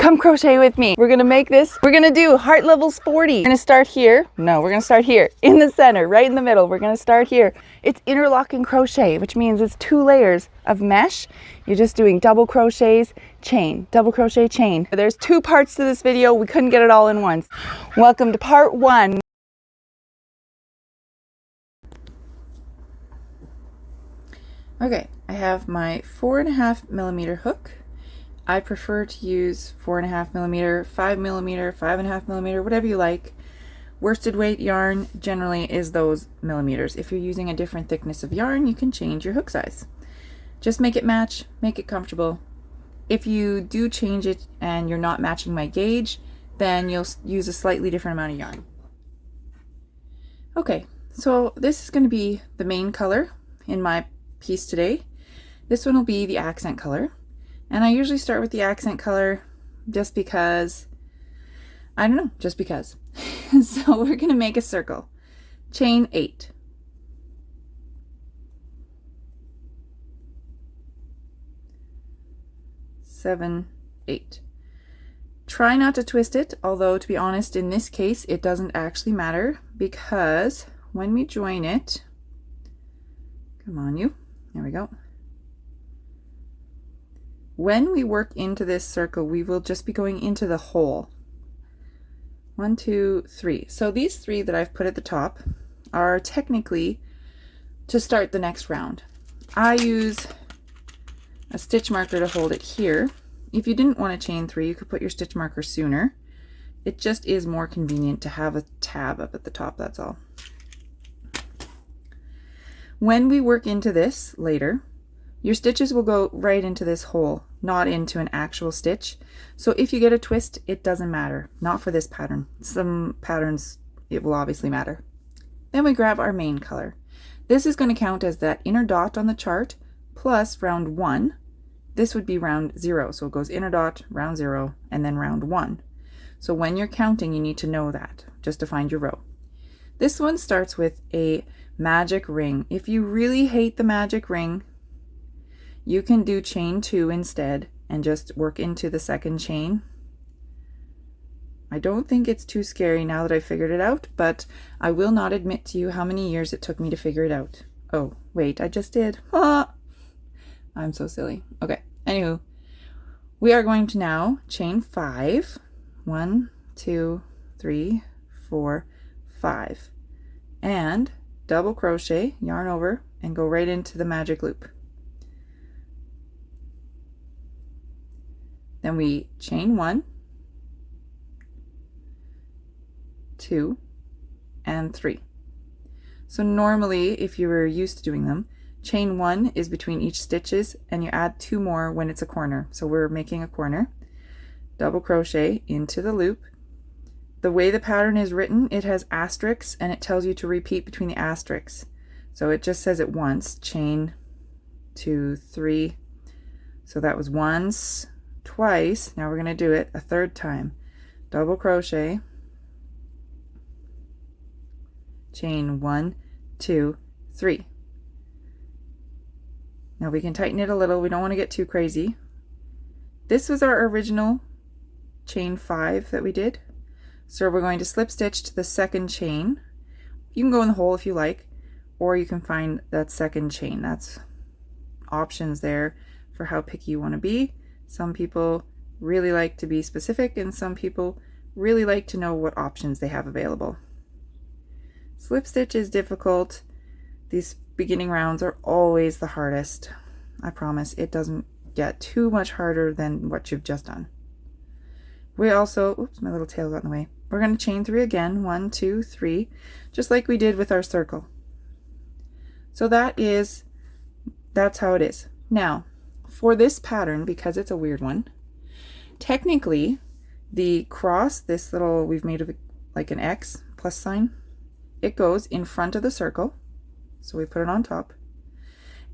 Come crochet with me. We're gonna make this, we're gonna do heart levels 40. We're gonna start here. No, we're gonna start here in the center, right in the middle. We're gonna start here. It's interlocking crochet, which means it's 2 layers of mesh. You're just doing double crochets, chain, double crochet, chain. There's 2 parts to this video. We couldn't get it all in once. Welcome to part 1. Okay, I have my 4.5mm hook. I prefer to use 4.5mm, 5mm, 5.5mm, whatever you like. Worsted weight yarn generally is those millimeters. If you're using a different thickness of yarn, you can change your hook size. Just make it match, make it comfortable. If you do change it and you're not matching my gauge, then you'll use a slightly different amount of yarn. Okay, so this is going to be the main color in my piece today. This one will be the accent color. And I usually start with the accent color just because, I don't know, just because. So we're going to make a circle. Chain 8. Seven, 8. Try not to twist it, although to be honest, in this case, it doesn't actually matter because when we join it, come on you, there we go. When we work into this circle, we will just be going into the hole. 1, 2, 3. So these 3 that I've put at the top are technically to start the next round. I use a stitch marker to hold it here. If you didn't want to chain 3, you could put your stitch marker sooner. It just is more convenient to have a tab up at the top, that's all. When we work into this later, your stitches will go right into this hole, not into an actual stitch. So if you get a twist, it doesn't matter. Not for this pattern. Some patterns, it will obviously matter. Then we grab our main color. This is going to count as that inner dot on the chart plus round 1. This would be round 0. So it goes inner dot, round 0, and then round 1. So when you're counting, you need to know that just to find your row. This one starts with a magic ring. If you really hate the magic ring, you can do chain 2 instead and just work into the second chain. I don't think it's too scary now that I figured it out, but I will not admit to you how many years it took me to figure it out. Oh, wait, I just did. Ah! I'm so silly. Okay, anywho, we are going to now chain 5. 1, 2, 3, 4, 5. And double crochet, yarn over, and go right into the magic loop. Then we chain 1, 2, and 3. So normally, if you were used to doing them, chain 1 is between each stitches and you add 2 more when it's a corner. So we're making a corner. Double crochet into the loop. The way the pattern is written, it has asterisks and it tells you to repeat between the asterisks. So it just says it once, chain 2, 3. So that was once, twice. Now we're going to do it a third time. Double crochet, chain 1, 2, 3. Now we can tighten it a little. We don't want to get too crazy. This was our original chain 5 that we did. So we're going to slip stitch to the second chain. You can go in the hole if you like, or you can find that second chain. That's options there for how picky you want to be. Some people really like to be specific and some people really like to know what options they have available. Slip stitch is difficult. These beginning rounds are always the hardest. I promise it doesn't get too much harder than what you've just done. We also, oops, my little tail got in the way. We're going to chain 3 again, 1, 2, 3, just like we did with our circle. So that's how it is. Now, for this pattern, because it's a weird one, technically the cross, this little, we've made of like an X plus sign, it goes in front of the circle. So we put it on top.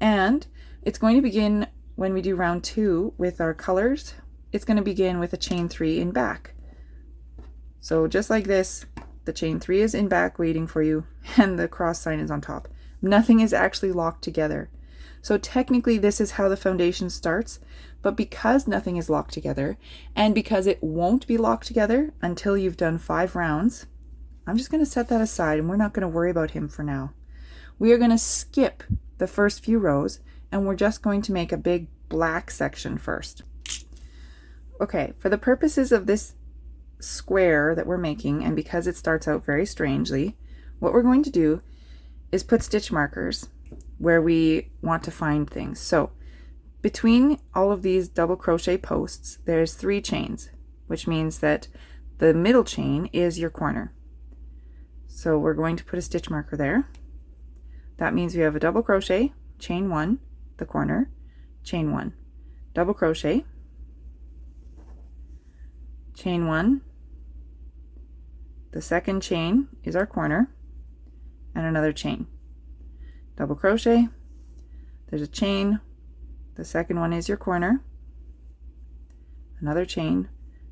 And it's going to begin when we do round 2 with our colors. It's going to begin with a chain 3 in back. So just like this, the chain 3 is in back waiting for you and the cross sign is on top. Nothing is actually locked together. So technically this is how the foundation starts, but because nothing is locked together, and because it won't be locked together until you've done 5 rounds, I'm just going to set that aside and we're not going to worry about him for now. We are going to skip the first few rows and we're just going to make a big black section first. Okay, for the purposes of this square that we're making, and because it starts out very strangely, what we're going to do is put stitch markers where we want to find things. So between all of these double crochet posts, there's 3 chains, which means that the middle chain is your corner. So we're going to put a stitch marker there. That means we have a double crochet, chain 1, the corner, chain 1, double crochet, chain 1, the second chain is our corner, and another chain, double crochet, there's a chain, the second one is your corner, another chain,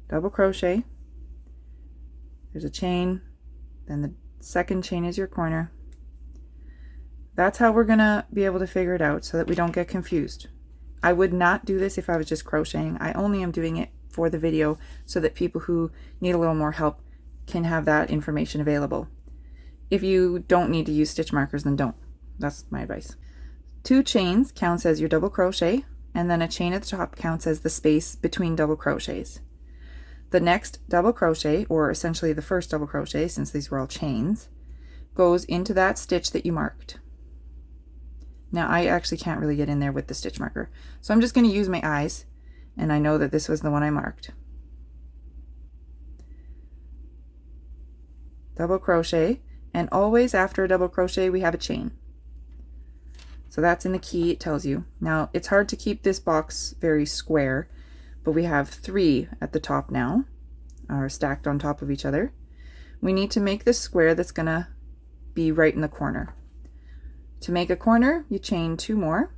double crochet, there's a chain, then the second chain is your corner. That's how we're gonna be able to figure it out so that we don't get confused. I would not do this if I was just crocheting. I only am doing it for the video so that people who need a little more help can have that information available. If you don't need to use stitch markers, then don't. That's my advice. 2 chains counts as your double crochet, and then a chain at the top counts as the space between double crochets. The next double crochet, or essentially the first double crochet, since these were all chains, goes into that stitch that you marked. Now I actually can't really get in there with the stitch marker, so I'm just going to use my eyes, and I know that this was the one I marked. Double crochet, and always after a double crochet we have a chain. So that's in the key, it tells you. Now it's hard to keep this box very square, but we have 3 at the top now, are stacked on top of each other. We need to make this square that's gonna be right in the corner. To make a corner, you chain 2 more,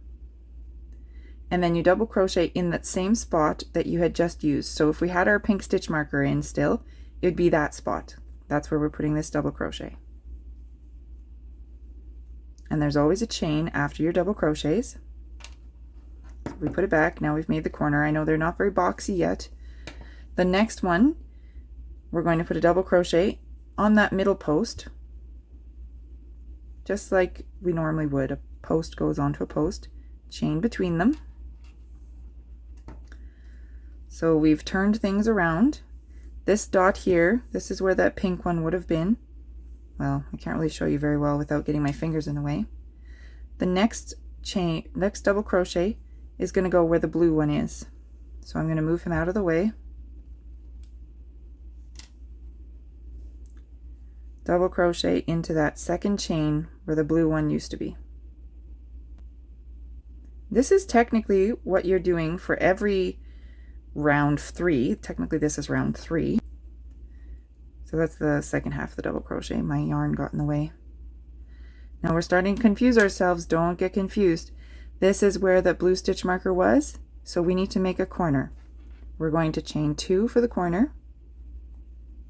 and then you double crochet in that same spot that you had just used. So if we had our pink stitch marker in still, it would be that spot. That's where we're putting this double crochet. And there's always a chain after your double crochets. We put it back, now we've made the corner. I know they're not very boxy yet. The next one, we're going to put a double crochet on that middle post, just like we normally would. A post goes onto a post, chain between them. So we've turned things around. This dot here, this is where that pink one would have been. Well, I can't really show you very well without getting my fingers in the way. The next chain, next double crochet is going to go where the blue one is. So I'm going to move him out of the way. Double crochet into that second chain where the blue one used to be. This is technically what you're doing for every round 3. Technically this is round 3. So that's the second half of the double crochet. My yarn got in the way. Now we're starting to confuse ourselves. Don't get confused. This is where the blue stitch marker was, so we need to make a corner. We're going to chain 2 for the corner,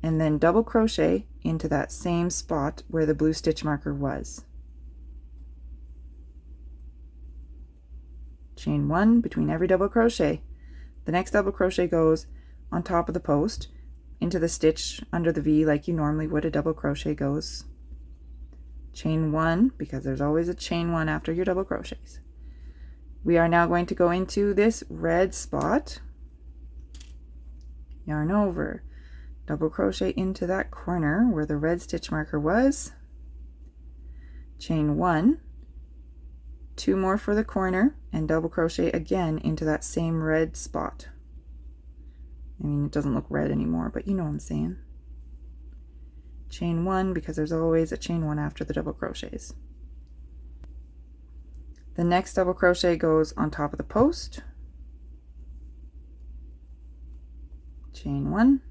and then double crochet into that same spot where the blue stitch marker was. Chain 1 between every double crochet. The next double crochet goes on top of the post into the stitch under the V like you normally would. A double crochet goes. Chain 1, because there's always a chain 1 after your double crochets. We are now going to go into this red spot, yarn over, double crochet into that corner where the red stitch marker was, chain 1, 2 more for the corner, and double crochet again into that same red spot. I mean, it doesn't look red anymore, but you know what I'm saying. Chain 1, because there's always a chain 1 after the double crochets. The next double crochet goes on top of the post, chain 1.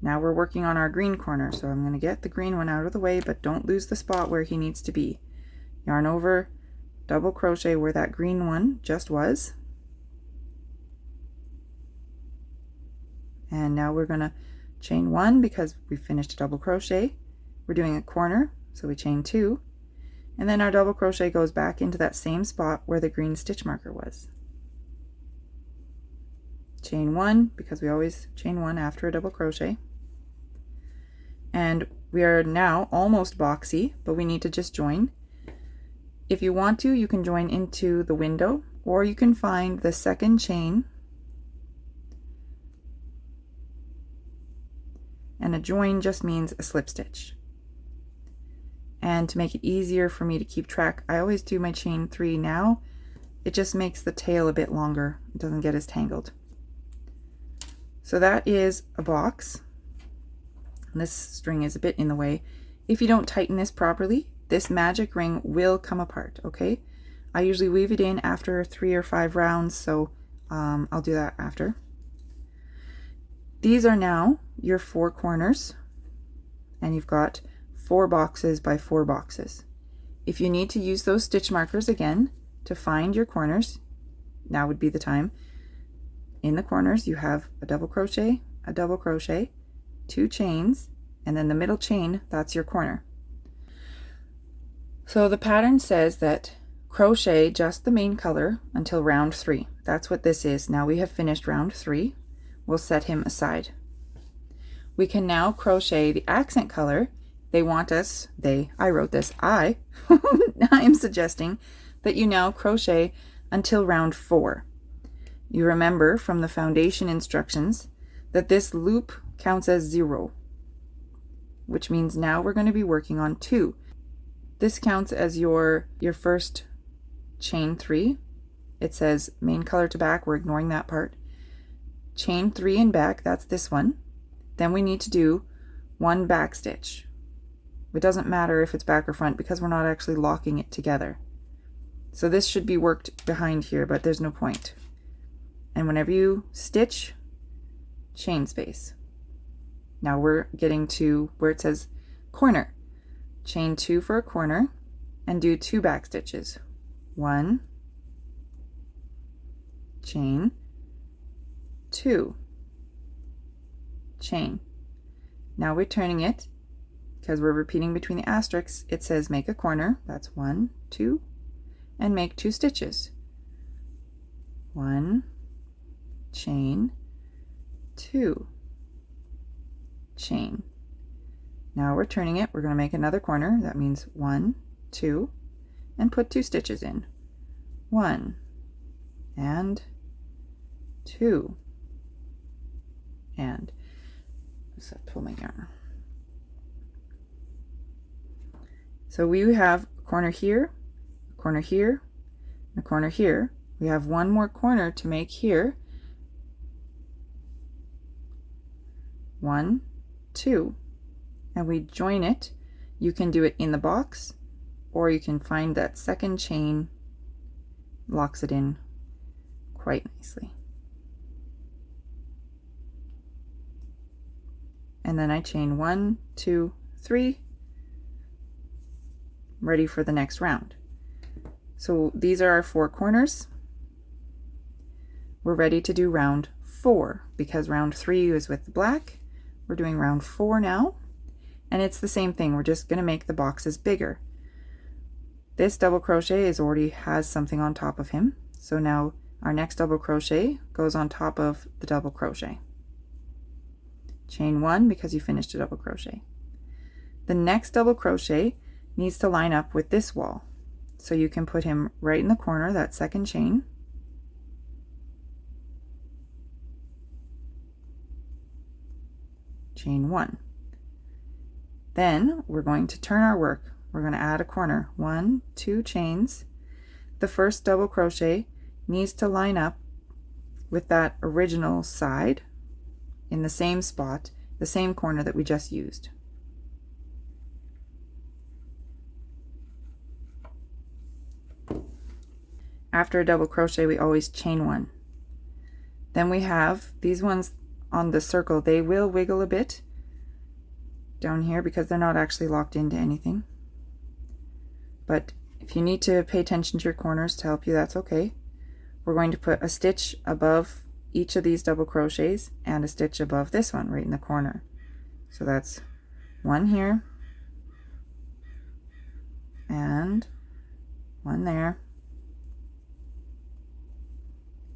Now we're working on our green corner, so I'm going to get the green one out of the way, but don't lose the spot where he needs to be. Yarn over, double crochet where that green one just was, and now we're going to chain 1 because we finished a double crochet. We're doing a corner, so we chain 2, and then our double crochet goes back into that same spot where the green stitch marker was. Chain 1, because we always chain 1 after a double crochet. And we are now almost boxy, but we need to just join. If you want to, you can join into the window, or you can find the second chain, and a join just means a slip stitch. And to make it easier for me to keep track, I always do my chain 3 now. It just makes the tail a bit longer. It doesn't get as tangled. So that is a box. This string is a bit in the way. If you don't tighten this properly, this magic ring will come apart, okay? I usually weave it in after 3 or 5 rounds, so I'll do that after. These are now your 4 corners, and you've got 4 boxes by 4 boxes. If you need to use those stitch markers again to find your corners, now would be the time. In the corners you have a double crochet, 2 chains, and then the middle chain, that's your corner. So the pattern says that crochet just the main color until round 3. That's what this is. Now we have finished round 3. We'll set him aside. We can now crochet the accent color. They want us, I wrote this, I am suggesting that you now crochet until round 4. You remember from the foundation instructions that this loop counts as 0, which means now we're going to be working on 2. This counts as your first chain 3. It says main color to back, we're ignoring that part. Chain 3 and back, that's this one. Then we need to do 1 back stitch. It doesn't matter if it's back or front because we're not actually locking it together. So this should be worked behind here, but there's no point. And whenever you stitch, chain space. Now we're getting to where it says corner. Chain 2 for a corner and do 2 back stitches. 1, chain, 2, chain. Now we're turning it, because we're repeating between the asterisks, it says make a corner, that's 1, 2, and make 2 stitches. 1, chain, 2, chain. Now we're turning it, we're going to make another corner, that means 1, 2, and put 2 stitches in. 1 and 2 and just pull my yarn. So we have a corner here, a corner here, and a corner here. We have one more corner to make here. 1, 2, and we join it. You can do it in the box, or you can find that second chain locks it in quite nicely. And then I chain 1, 2, 3, ready for the next round. So these are our 4 corners. We're ready to do round 4 because round 3 is with the black. We're doing round 4 now, and it's the same thing. We're just going to make the boxes bigger. This double crochet already has something on top of him, so now our next double crochet goes on top of the double crochet. Chain 1 because you finished a double crochet. The next double crochet needs to line up with this wall, so you can put him right in the corner, that second chain. Chain 1. Then we're going to turn our work. We're going to add a corner. 1, 2 chains. The first double crochet needs to line up with that original side in the same spot, the same corner that we just used. After a double crochet, we always chain 1. Then we have these ones on the circle. They will wiggle a bit down here because they're not actually locked into anything. But if you need to pay attention to your corners to help you, that's okay. We're going to put a stitch above each of these double crochets and a stitch above this one right in the corner. So that's 1 here and one there,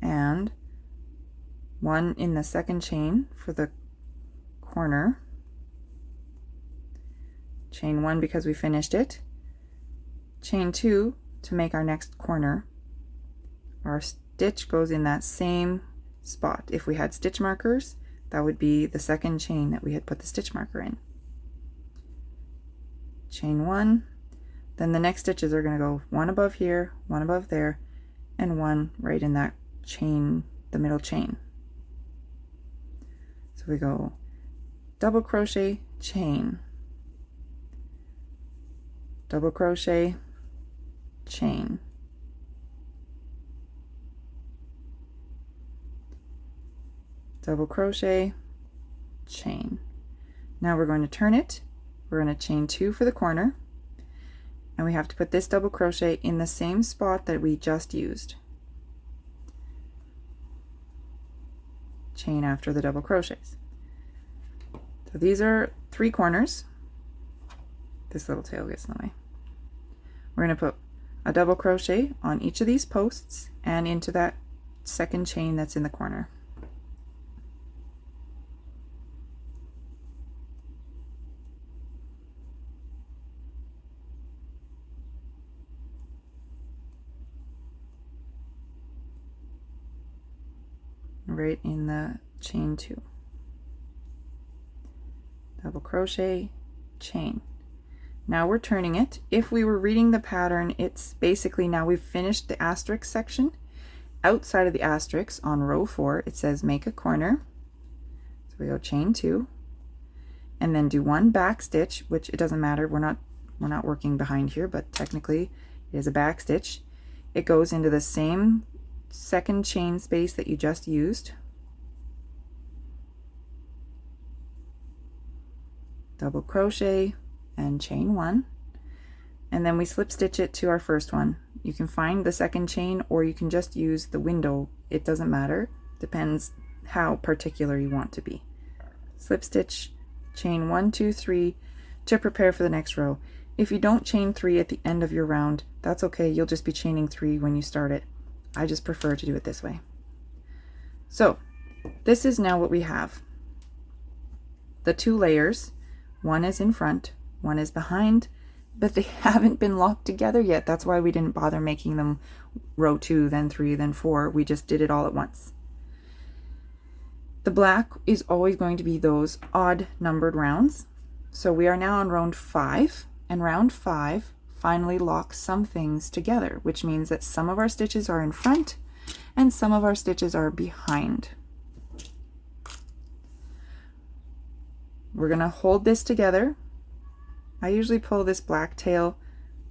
and one in the second chain for the corner, chain one because we finished it, chain two to make our next corner. Our stitch goes in that same spot. If we had stitch markers, that would be the second chain that we had put the stitch marker in. Chain one, then the next stitches are going to go one above here, one above there, and one right in that chain, the middle chain. So we go double crochet, chain, double crochet, chain, double crochet, chain. Now we're going to turn it. We're going to chain two for the corner, and we have to put this double crochet in the same spot that we just used. Chain after the double crochets. So these are 3 corners. This little tail gets in the way. We're going to put a double crochet on each of these posts and into that second chain that's in the corner. Right in the chain 2. Double crochet, chain. Now we're turning it. If we were reading the pattern, it's basically, now we've finished the asterisk section. Outside of the asterisk on row 4, it says make a corner. So we go chain 2 and then do 1 back stitch, which it doesn't matter, we're not working behind here, but technically it is a back stitch. It goes into the same second chain space that you just used. Double crochet and chain 1, and then we slip stitch it to our first one. You can find the second chain or you can just use the window, it doesn't matter, depends how particular you want to be. Slip stitch, chain 1, 2, 3 to prepare for the next row. If you don't chain 3 at the end of your round, that's okay, you'll just be chaining 3 when you start it. I just prefer to do it this way. So this is now what we have. The 2 layers, one is in front, one is behind, but they haven't been locked together yet. That's why we didn't bother making them row 2, then 3, then 4. We just did it all at once. The black is always going to be those odd numbered rounds. So we are now on round 5, and round 5 finally locks some things together, which means that some of our stitches are in front and some of our stitches are behind. We're going to hold this together. I usually pull this black tail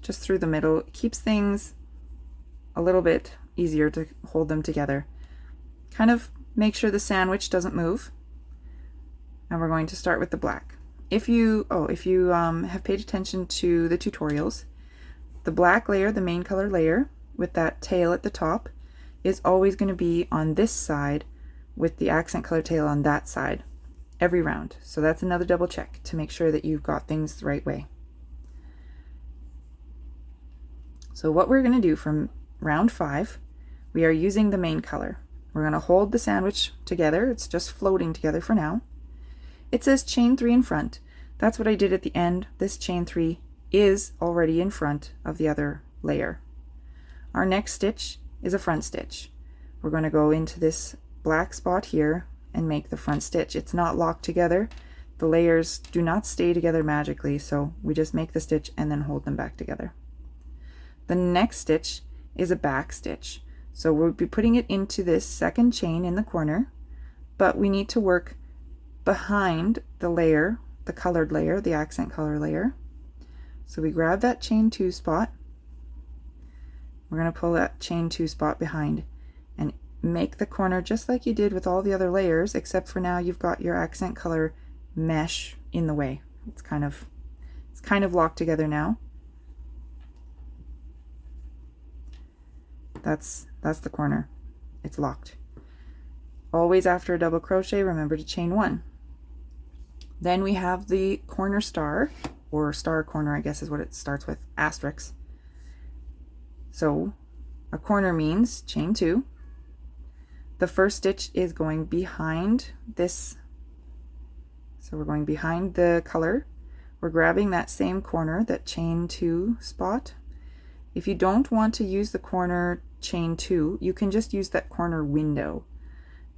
just through the middle. It keeps things a little bit easier to hold them together. Kind of make sure the sandwich doesn't move. And we're going to start with the black. If you have paid attention to the tutorials, the black layer, the main color layer with that tail at the top, is always going to be on this side with the accent color tail on that side every round. So that's another double check to make sure that you've got things the right way. So what we're going to do from round 5, we are using the main color. We're going to hold the sandwich together. It's just floating together for now. It says chain 3 in front. That's what I did at the end. This chain 3 is already in front of the other layer. Our next stitch is a front stitch. We're going to go into this black spot here and make the front stitch. It's not locked together. The layers do not stay together magically, so we just make the stitch and then hold them back together. The next stitch is a back stitch. So we'll be putting it into this second chain in the corner, but we need to work behind the layer, the colored layer, the accent color layer. So we grab that chain 2 spot. We're going to pull that chain 2 spot behind and make the corner just like you did with all the other layers, except for now you've got your accent color mesh in the way. It's kind of locked together now. That's the corner. It's locked. Always after a double crochet, remember to chain 1. Then we have the corner star or star corner, I guess is what it starts with, asterisk. So a corner means chain 2. The first stitch is going behind this, so we're going behind the color. We're grabbing that same corner, that chain 2 spot. If you don't want to use the corner chain 2, you can just use that corner window.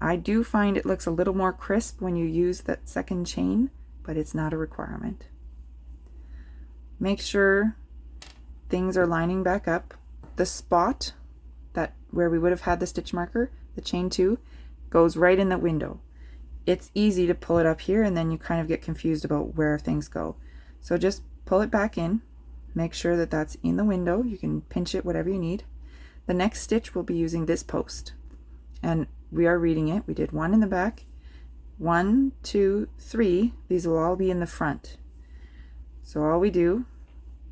I do find it looks a little more crisp when you use that second chain, but it's not a requirement. Make sure things are lining back up. The spot that where we would have had the stitch marker, the chain 2, goes right in the window. It's easy to pull it up here and then you kind of get confused about where things go. So just pull it back in, make sure that that's in the window. You can pinch it, whatever you need. The next stitch we'll be using this post, and we are reading it. We did 1 in the back, 1, 2, 3. These will all be in the front. So all we do,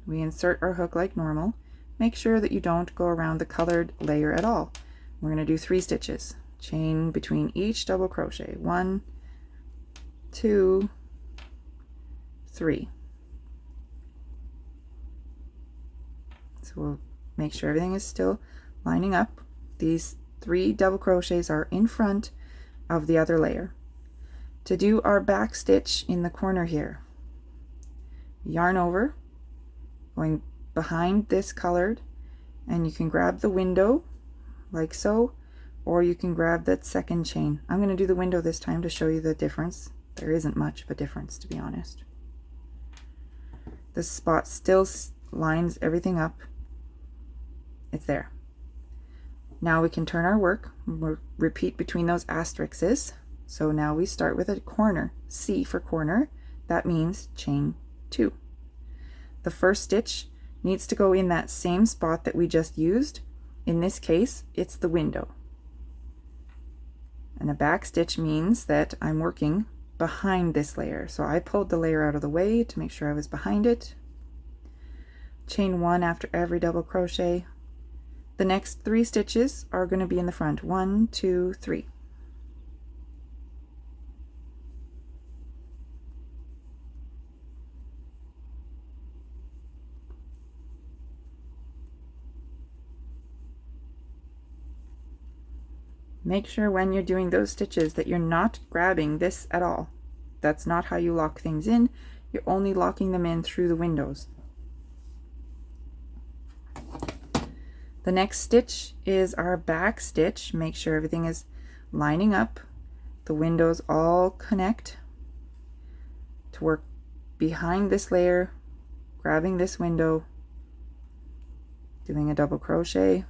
we insert our hook like normal. Make sure that you don't go around the colored layer at all. We're going to do 3 stitches. Chain between each double crochet. 1, 2, 3. So we'll make sure everything is still lining up. These 3 double crochets are in front of the other layer. To do our back stitch in the corner here, yarn over, going behind this colored, and you can grab the window like so, or you can grab that second chain. I'm going to do the window this time to show you the difference. There isn't much of a difference, to be honest. This spot still lines everything up. It's there. Now we can turn our work. We'll repeat between those asterisks. So now we start with a corner, C for corner. That means chain 2. The first stitch needs to go in that same spot that we just used. In this case, it's the window. And a back stitch means that I'm working behind this layer. So I pulled the layer out of the way to make sure I was behind it. Chain 1 after every double crochet. The next 3 stitches are going to be in the front. 1, 2, 3. Make sure when you're doing those stitches that you're not grabbing this at all. That's not how you lock things in. You're only locking them in through the windows. The next stitch is our back stitch. Make sure everything is lining up. The windows all connect to work behind this layer, grabbing this window, doing a double crochet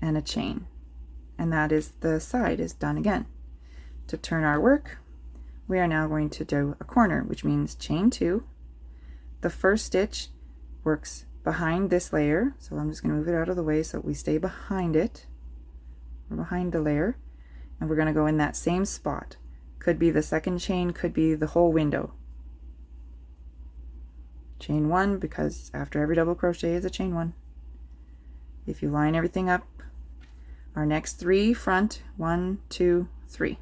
and a chain, and that is the side is done again. To turn our work, we are now going to do a corner, which means chain 2. The first stitch works behind this layer, so I'm just going to move it out of the way so we stay behind it. We're behind the layer, and we're going to go in that same spot. Could be the second chain, could be the whole window. Chain 1, because after every double crochet is a chain 1. If you line everything up, our next 3 front, 1, 2, 3.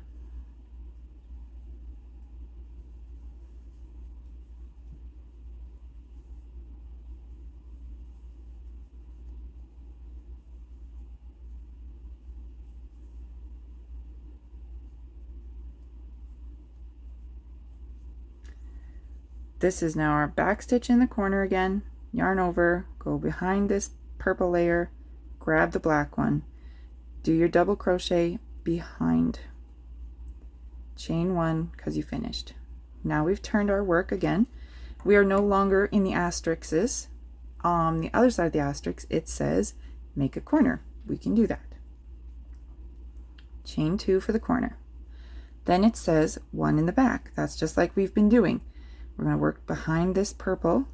This is now our back stitch in the corner again. Yarn over, go behind this purple layer, grab the black one, do your double crochet behind, chain 1 because you finished. Now we've turned our work again. We are no longer in the asterisks. On the other side of the asterisk it says make a corner. We can do that. Chain 2 for the corner. Then it says 1 in the back. That's just like we've been doing. We're going to work behind this purple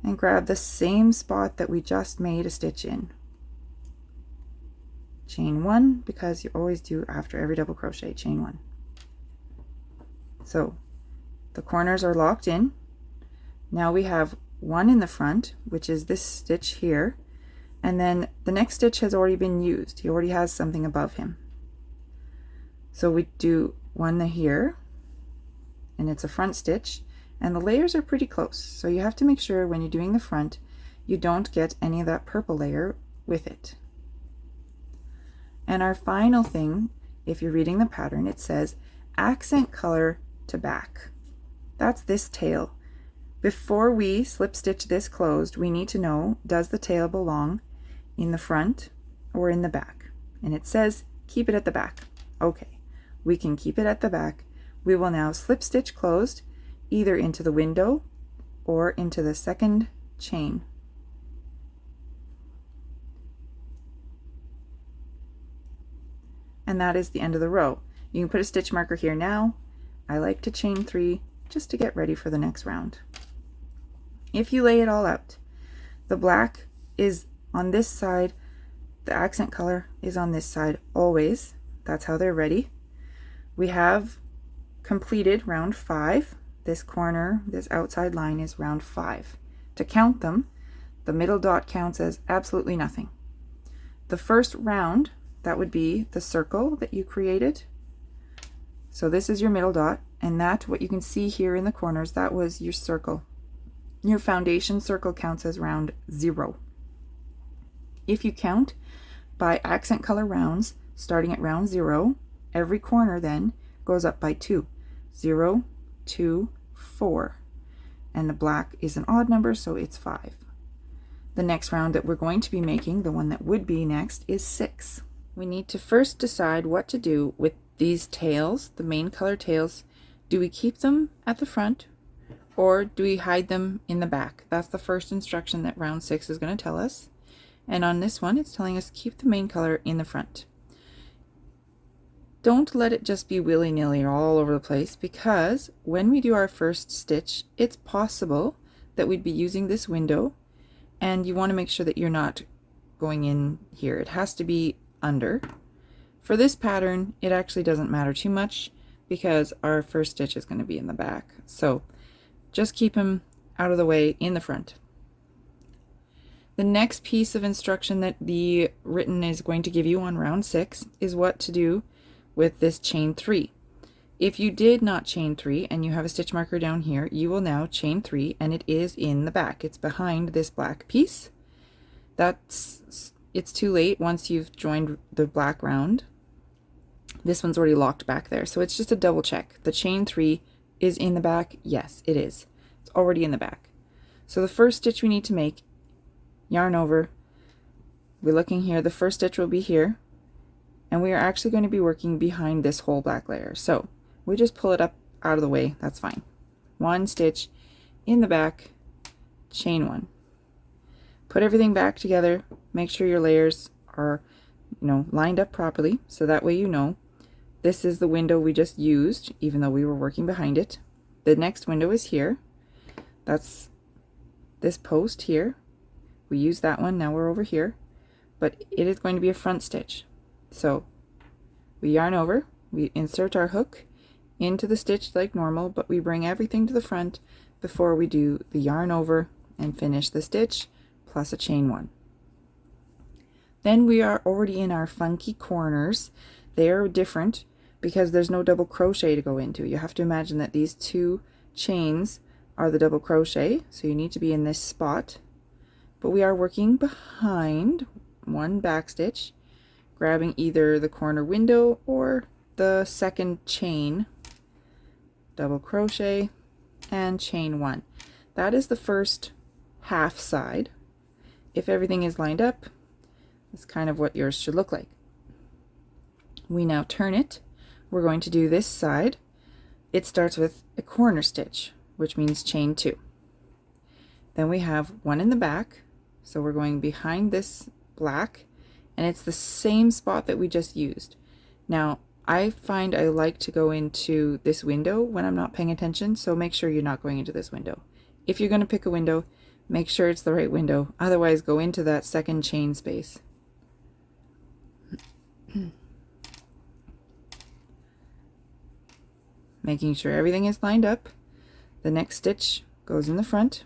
and grab the same spot that we just made a stitch in. Chain 1, because you always do after every double crochet, chain 1. So the corners are locked in. Now we have 1 in the front, which is this stitch here, and then the next stitch has already been used. He already has something above him. So we do 1 here, and it's a front stitch, and the layers are pretty close, so you have to make sure when you're doing the front you don't get any of that purple layer with it. And our final thing, if you're reading the pattern, it says accent color to back. That's this tail. Before we slip stitch this closed, we need to know, does the tail belong in the front or in the back? And it says keep it at the back. Okay, we can keep it at the back. We will now slip stitch closed either into the window or into the second chain. And that is the end of the row. You can put a stitch marker here now. I like to chain 3 just to get ready for the next round. If you lay it all out, the black is on this side, the accent color is on this side always. That's how they're ready. We have completed round 5. This corner, this outside line is round 5. To count them, the middle dot counts as absolutely nothing. The first round, that would be the circle that you created. So this is your middle dot, and that, what you can see here in the corners, that was your circle. Your foundation circle counts as round 0. If you count by accent color rounds, starting at round 0, every corner then goes up by 2. 0, 2, 4. And the black is an odd number, so it's 5. The next round that we're going to be making, the one that would be next, is 6. We need to first decide what to do with these tails, the main color tails. Do we keep them at the front or do we hide them in the back? That's the first instruction that round 6 is going to tell us. And on this one, it's telling us keep the main color in the front. Don't let it just be willy-nilly or all over the place, because when we do our first stitch, it's possible that we'd be using this window, and you want to make sure that you're not going in here. It has to be under. For this pattern, it actually doesn't matter too much because our first stitch is going to be in the back. So just keep them out of the way in the front. The next piece of instruction that the written is going to give you on round 6 is what to do with this chain 3. If you did not chain 3 and you have a stitch marker down here, you will now chain 3, and it is in the back. It's behind this black piece. It's too late once you've joined the black round. This one's already locked back there, so it's just a double check. The chain 3 is in the back. Yes, it is. It's already in the back. So the first stitch we need to make, yarn over. We're looking here, the first stitch will be here, and we are actually going to be working behind this whole black layer. So we just pull it up out of the way. That's fine. One stitch in the back, chain 1. Put everything back together. Make sure your layers are, lined up properly, so that way this is the window we just used, even though we were working behind it. The next window is here. That's this post here. We use that one. Now we're over here, but it is going to be a front stitch. So we yarn over, we insert our hook into the stitch like normal, but we bring everything to the front before we do the yarn over and finish the stitch plus a chain 1. Then we are already in our funky corners. They are different because there's no double crochet to go into. You have to imagine that these 2 chains are the double crochet, so you need to be in this spot. But we are working behind one back stitch, grabbing either the corner window or the second chain, double crochet and chain 1. That is the first half side. If everything is lined up, that's kind of what yours should look like. We now turn it. We're going to do this side. It starts with a corner stitch, which means chain 2. Then we have one in the back, so we're going behind this black, and it's the same spot that we just used. Now I find I like to go into this window when I'm not paying attention, so make sure you're not going into this window. If you're going to pick a window, make sure it's the right window, otherwise go into that second chain space. Making sure everything is lined up. The next stitch goes in the front.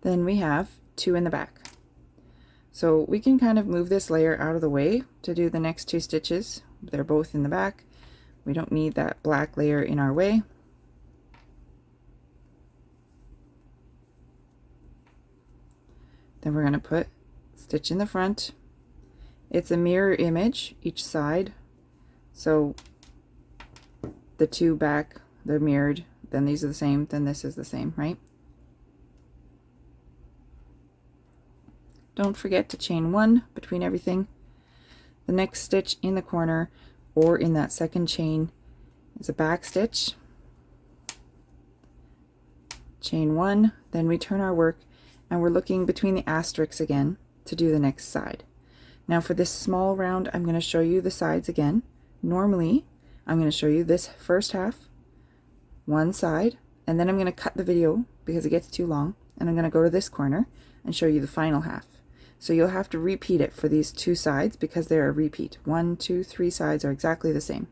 Then we have 2 in the back. So we can kind of move this layer out of the way to do the next 2 stitches. They're both in the back. We don't need that black layer in our way. Then we're going to put stitch in the front. It's a mirror image each side, so the 2 back, they're mirrored, then these are the same, then this is the same, right? Don't forget to chain 1 between everything. The next stitch in the corner or in that second chain is a back stitch. Chain 1, then we turn our work and we're looking between the asterisks again to do the next side. Now for this small round, I'm going to show you the sides again. Normally, I'm going to show you this first half, one side, and then I'm going to cut the video because it gets too long, and I'm going to go to this corner and show you the final half. So you'll have to repeat it for these 2 sides because they're a repeat. 1, 2, 3 sides are exactly the same.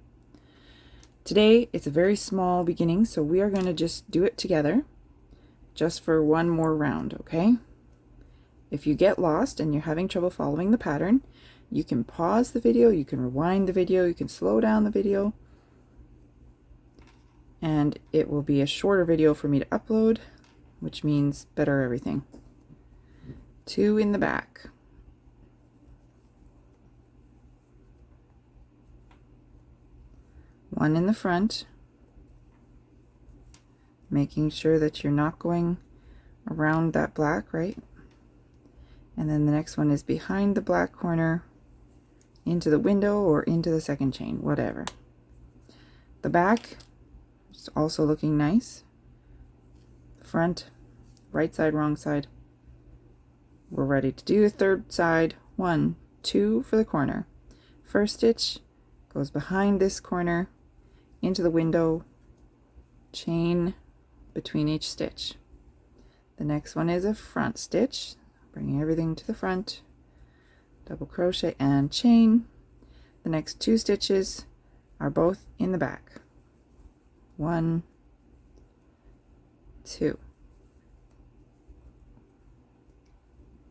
Today, it's a very small beginning, so we are going to just do it together just for one more round, okay? If you get lost and you're having trouble following the pattern, you can pause the video, you can rewind the video, you can slow down the video, and it will be a shorter video for me to upload, which means better everything. 2 in the back. One in the front, making sure that you're not going around that black, right? And then the next one is behind the black corner into the window or into the second chain, whatever. The back is also looking nice. Front, right side, wrong side. We're ready to do the third side. 1, 2 for the corner. First stitch goes behind this corner into the window, chain between each stitch. The next one is a front stitch, bringing everything to the front, double crochet and chain. The next 2 stitches are both in the back. 1, 2.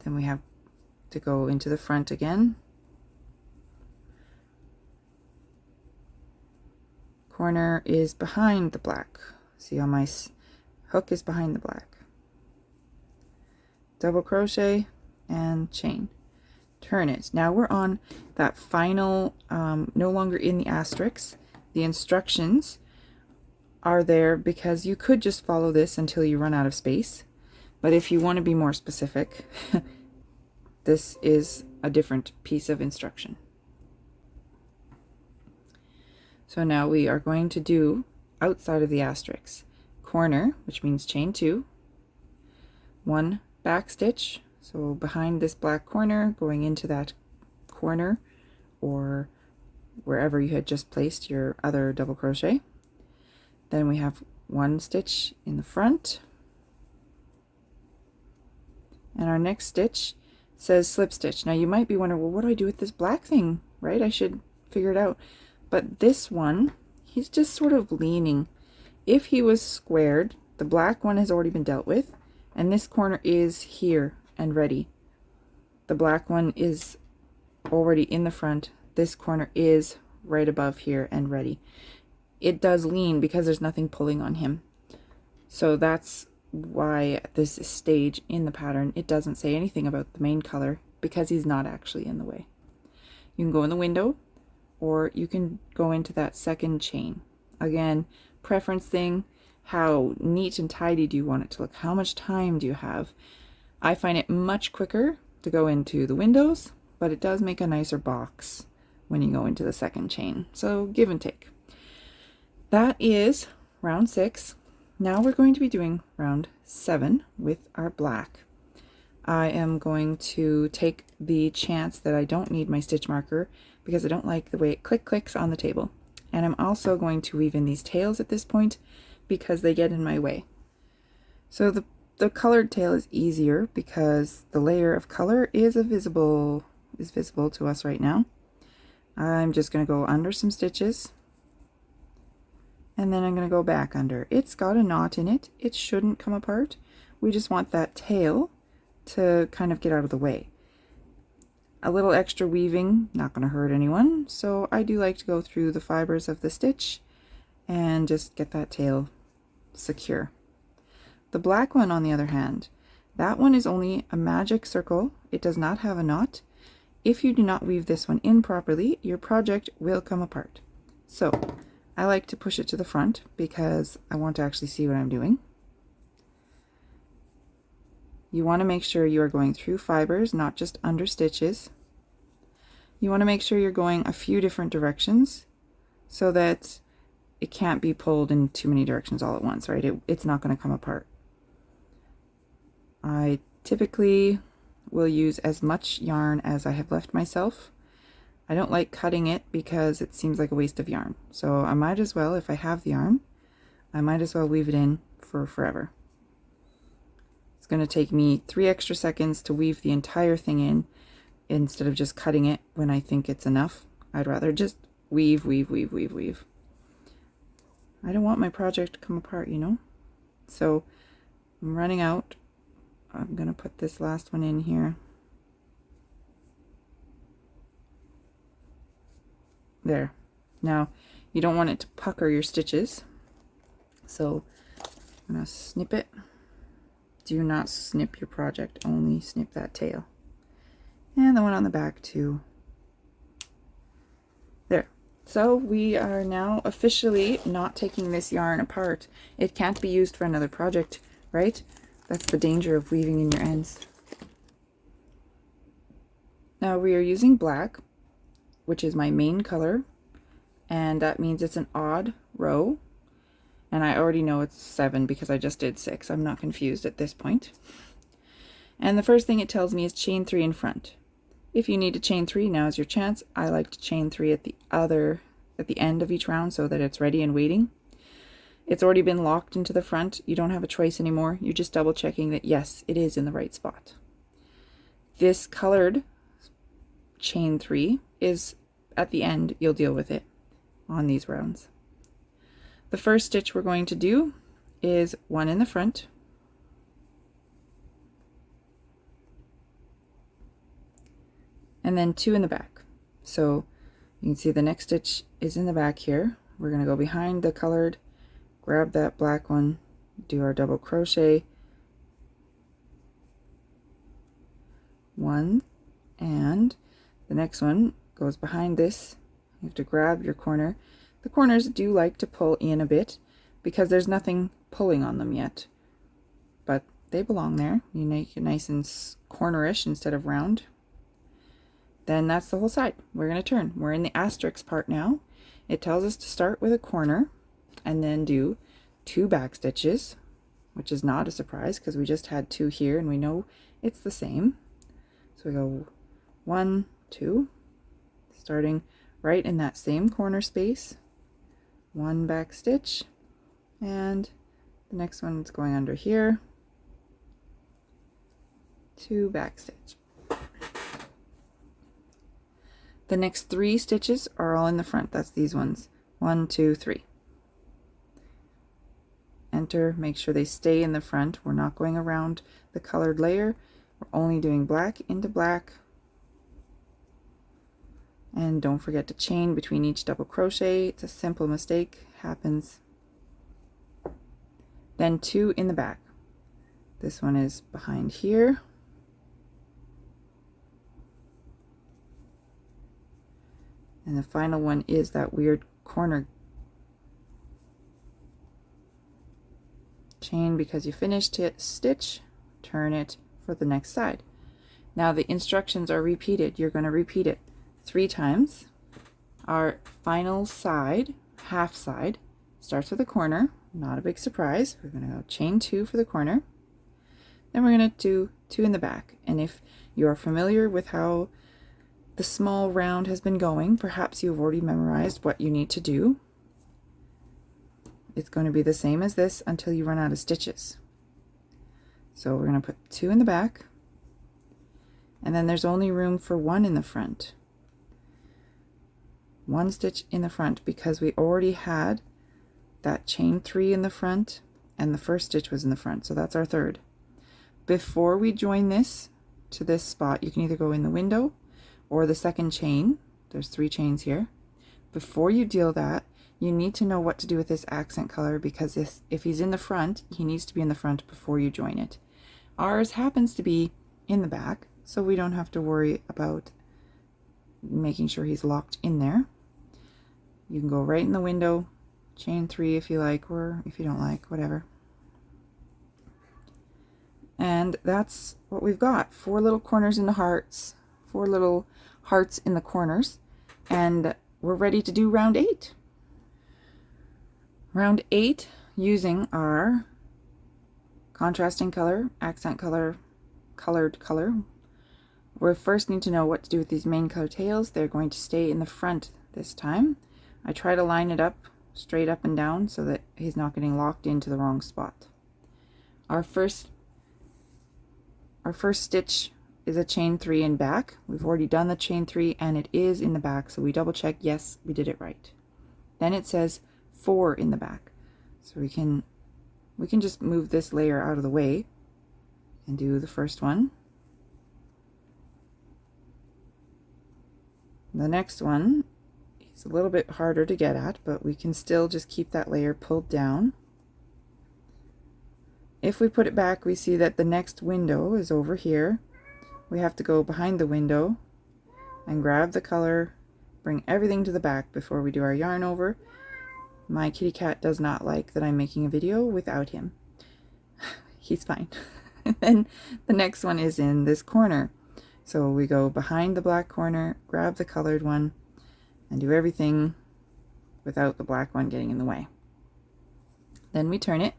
Then we have to go into the front again. Corner is behind the black. See how my hook is behind the black. Double crochet and chain. Turn it. Now we're on that final, no longer in the asterisks. The instructions are there because you could just follow this until you run out of space. But if you want to be more specific, this is a different piece of instruction. So now we are going to do outside of the asterisks. Corner, which means chain 2, 1 back stitch, so behind this black corner, going into that corner or wherever you had just placed your other double crochet. Then we have 1 stitch in the front, and our next stitch says slip stitch. Now you might be wondering, well, what do I do with this black thing, right? I should figure it out. But this one, he's just sort of leaning. If he was squared, the black one has already been dealt with, and this corner is here and ready. The black one is already in the front. This corner is right above here and ready. It does lean because there's nothing pulling on him. So that's why at this stage in the pattern, it doesn't say anything about the main color because he's not actually in the way. You can go in the window, or you can go into that second chain. Again, preference thing, how neat and tidy do you want it to look? How much time do you have? I find it much quicker to go into the windows, but it does make a nicer box when you go into the second chain. So give and take. That is round 6. Now we're going to be doing round 7 with our black. I am going to take the chance that I don't need my stitch marker because I don't like the way it clicks on the table. And I'm also going to weave in these tails at this point because they get in my way. So the colored tail is easier because the layer of color is visible to us right now. I'm just going to go under some stitches, and then I'm going to go back under. It's got a knot in it. It shouldn't come apart. We just want that tail to kind of get out of the way. A little extra weaving, not going to hurt anyone, so I do like to go through the fibers of the stitch and just get that tail secure. The black one, on the other hand, that one is only a magic circle. It does not have a knot. If you do not weave this one in properly, your project will come apart. So I like to push it to the front because I want to actually see what I'm doing. You want to make sure you are going through fibers, not just under stitches. You want to make sure you're going a few different directions so that it can't be pulled in too many directions all at once, right? It's not going to come apart. I typically will use as much yarn as I have left myself. I don't like cutting it because it seems like a waste of yarn. So I might as well, if I have the yarn, I might as well weave it in for forever. It's going to take me 3 extra seconds to weave the entire thing in instead of just cutting it when I think it's enough. I'd rather just weave, weave, weave, weave, weave. I don't want my project to come apart, you know? So I'm running out. I'm going to put this last one in here. There. Now, you don't want it to pucker your stitches. So I'm going to snip it. Do not snip your project, only snip that tail. And the one on the back too. There. So we are now officially not taking this yarn apart. It can't be used for another project, right? That's the danger of weaving in your ends. Now we are using black, which is my main color, and that means it's an odd row. And I already know it's 7 because I just did 6. I'm not confused at this point. And the first thing it tells me is chain 3 in front. If you need to chain 3, now is your chance. I like to chain 3 at the end of each round so that it's ready and waiting. It's already been locked into the front. You don't have a choice anymore. You're just double checking that yes, it is in the right spot. This colored chain 3 is at the end. You'll deal with it on these rounds. The first stitch we're going to do is 1 in the front, and then 2 in the back. So you can see the next stitch is in the back here. We're going to go behind the colored, grab that black one, do our double crochet, 1, and the next one goes behind this. You have to grab your corner. The corners do like to pull in a bit because there's nothing pulling on them yet, but they belong there. You make it nice and cornerish instead of round. Then that's the whole side. We're going to turn. We're in the asterisk part now. It tells us to start with a corner and then do 2 back stitches, which is not a surprise because we just had 2 here and we know it's the same. So we go 1, 2, starting right in that same corner space. 1 back stitch, and the next one's going under here, 2 back stitch. The next 3 stitches are all in the front. That's these ones. 1, 2, 3. Enter, make sure they stay in the front. We're not going around the colored layer. We're only doing black into black. And don't forget to chain between each double crochet. It's a simple mistake, happens. Then 2 in the back. This one is behind here. And the final one is that weird corner. Chain because you finished it, stitch, turn it for the next side. Now the instructions are repeated. You're going to repeat it 3 times. Our final side, half side, starts with a corner, not a big surprise. We're going to go chain 2 for the corner. Then we're going to do 2 in the back. And if you are familiar with how the small round has been going, perhaps you've already memorized what you need to do. It's going to be the same as this until you run out of stitches. So we're going to put 2 in the back, and then there's only room for 1 in the front. 1 stitch in the front because we already had that chain 3 in the front and the first stitch was in the front, so that's our third. Before we join this to this spot, you can either go in the window or the second chain. There's 3 chains here. Before you deal that, you need to know what to do with this accent color, because if he's in the front, he needs to be in the front before you join it. Ours happens to be in the back, so we don't have to worry about making sure he's locked in there. You can go right in the window, chain 3 if you like, or if you don't like, whatever. And that's what we've got. 4 little corners in the hearts, 4 little hearts in the corners, and we're ready to do round 8. Round 8, using our contrasting color, accent color, colored color. We first need to know what to do with these main color tails. They're going to stay in the front this time. I try to line it up straight up and down so that he's not getting locked into the wrong spot. Our first stitch is a chain 3 in back. We've already done the chain 3 and it is in the back, so we double check, yes, we did it right. Then it says 4 in the back, so we can just move this layer out of the way and do the first one. The next one is a little bit harder to get at, but we can still just keep that layer pulled down. If we put it back, we see that the next window is over here. We have to go behind the window and grab the color, bring everything to the back before we do our yarn over. My kitty cat does not like that I'm making a video without him. He's fine. And then the next one is in this corner. So we go behind the black corner, grab the colored one, and do everything without the black one getting in the way. Then we turn it.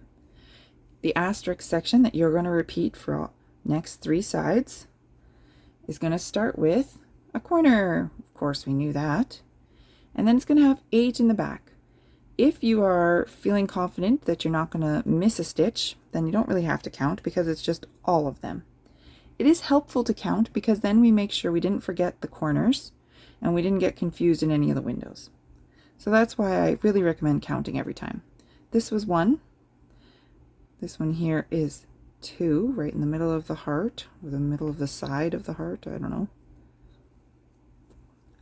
The asterisk section that you're going to repeat for all next 3 sides is going to start with a corner. Of course, we knew that. And then it's going to have 8 in the back. If you are feeling confident that you're not going to miss a stitch, then you don't really have to count because it's just all of them. It is helpful to count because then we make sure we didn't forget the corners and we didn't get confused in any of the windows. So that's why I really recommend counting every time. This was 1. This one here is 2, right in the middle of the heart, or the middle of the side of the heart, I don't know.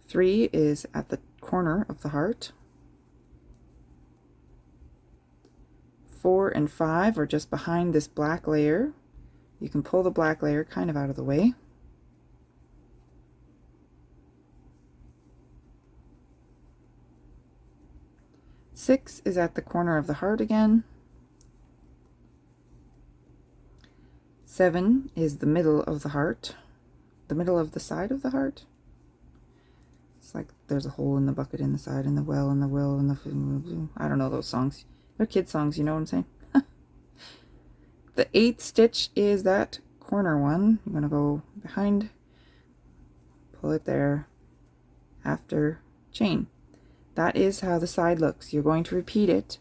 3 is at the corner of the heart. 4 and 5 are just behind this black layer. You can pull the black layer kind of out of the way. 6 is at the corner of the heart again. 7 is the middle of the heart, the middle of the side of the heart. It's like there's a hole in the bucket in the side and the well and the will and the... I don't know those songs. They're kid songs, you know what I'm saying? The 8th stitch is that corner one. You're going to go behind, pull it there, after chain. That is how the side looks. You're going to repeat it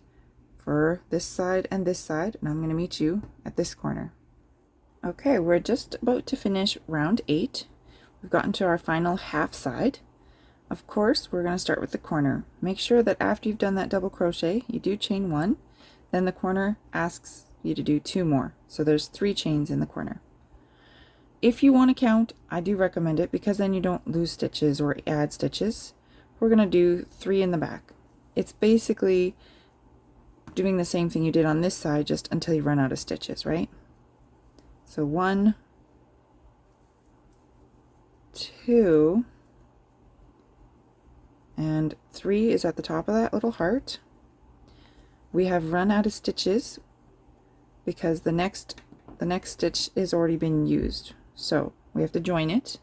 for this side, and I'm going to meet you at this corner. Okay, we're just about to finish round 8. We've gotten to our final half side. Of course, we're going to start with the corner. Make sure that after you've done that double crochet, you do chain 1, then the corner asks you to do 2 more. So there's 3 chains in the corner. If you want to count, I do recommend it because then you don't lose stitches or add stitches. We're going to do 3 in the back. It's basically doing the same thing you did on this side just until you run out of stitches, right? So 1, 2, and 3 is at the top of that little heart. We have run out of stitches because the next stitch is already been used. So we have to join it.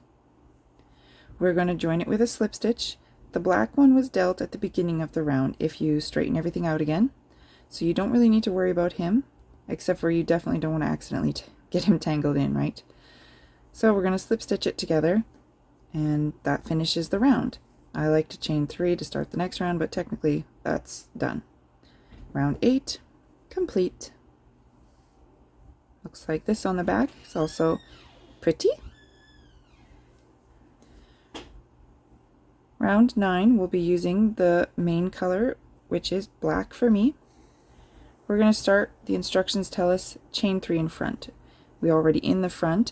We're going to join it with a slip stitch. The black one was dealt at the beginning of the round if you straighten everything out again. So you don't really need to worry about him, except for you definitely don't want to accidentally get him tangled in, right? So we're going to slip stitch it together, and that finishes the round. I like to chain 3 to start the next round, but technically that's done. Round 8 complete. Looks like this on the back. It's also pretty. Round 9 we'll be using the main color, which is black for me. We're going to start, the instructions tell us chain 3 in front. We're already in the front.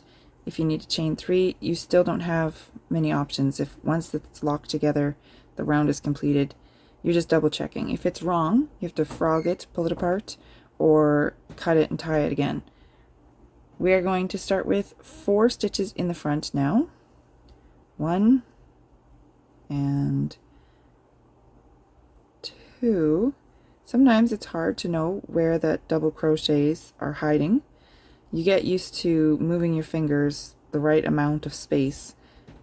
if you need to chain 3, you still don't have many options. If once it's locked together, the round is completed, you're just double checking. If it's wrong, you have to frog it, pull it apart, or cut it and tie it again. We are going to start with 4 stitches in the front now. 1 and 2. Sometimes it's hard to know where the double crochets are hiding. You get used to moving your fingers the right amount of space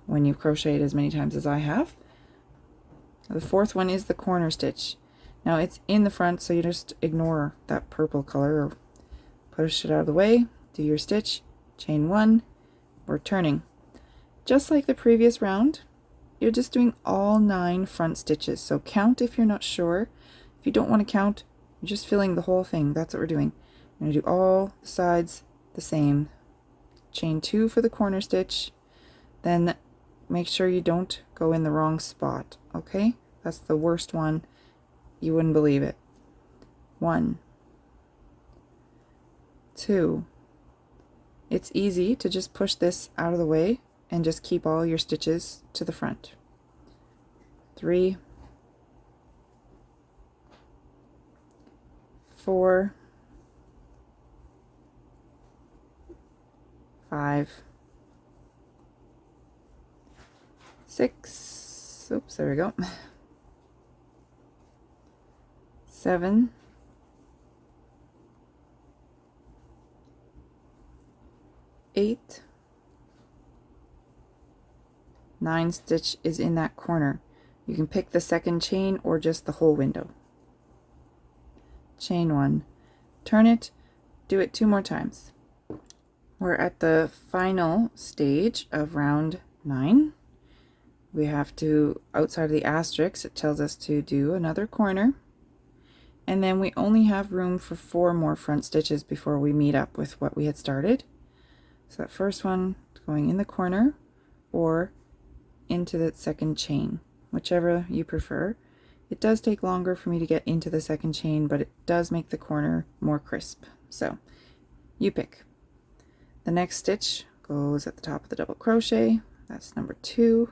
when you crochet as many times as I have. The 4th one is the corner stitch. Now it's in the front, so you just ignore that purple color or push it out of the way. Do your stitch, chain 1, we're turning. Just like the previous round, you're just doing all 9 front stitches. So count if you're not sure. If you don't want to count, you're just filling the whole thing. That's what we're doing. I'm going to do all the sides the same. Chain 2 for the corner stitch, then make sure you don't go in the wrong spot, okay? That's the worst one. You wouldn't believe it. 1, 2. It's easy to just push this out of the way and just keep all your stitches to the front. 3, 4, 5, 6, oops, there we go, 7, 8, 9 stitch is in that corner. You can pick the second chain or just the whole window. Chain 1, turn it, do it 2 more times. We're at the final stage of round 9. We have to, outside of the asterisk, it tells us to do another corner, and then we only have room for 4 more front stitches before we meet up with what we had started. So that first one going in the corner or into the second chain, whichever you prefer. It does take longer for me to get into the second chain, but it does make the corner more crisp. So you pick. The next stitch goes at the top of the double crochet. That's number 2.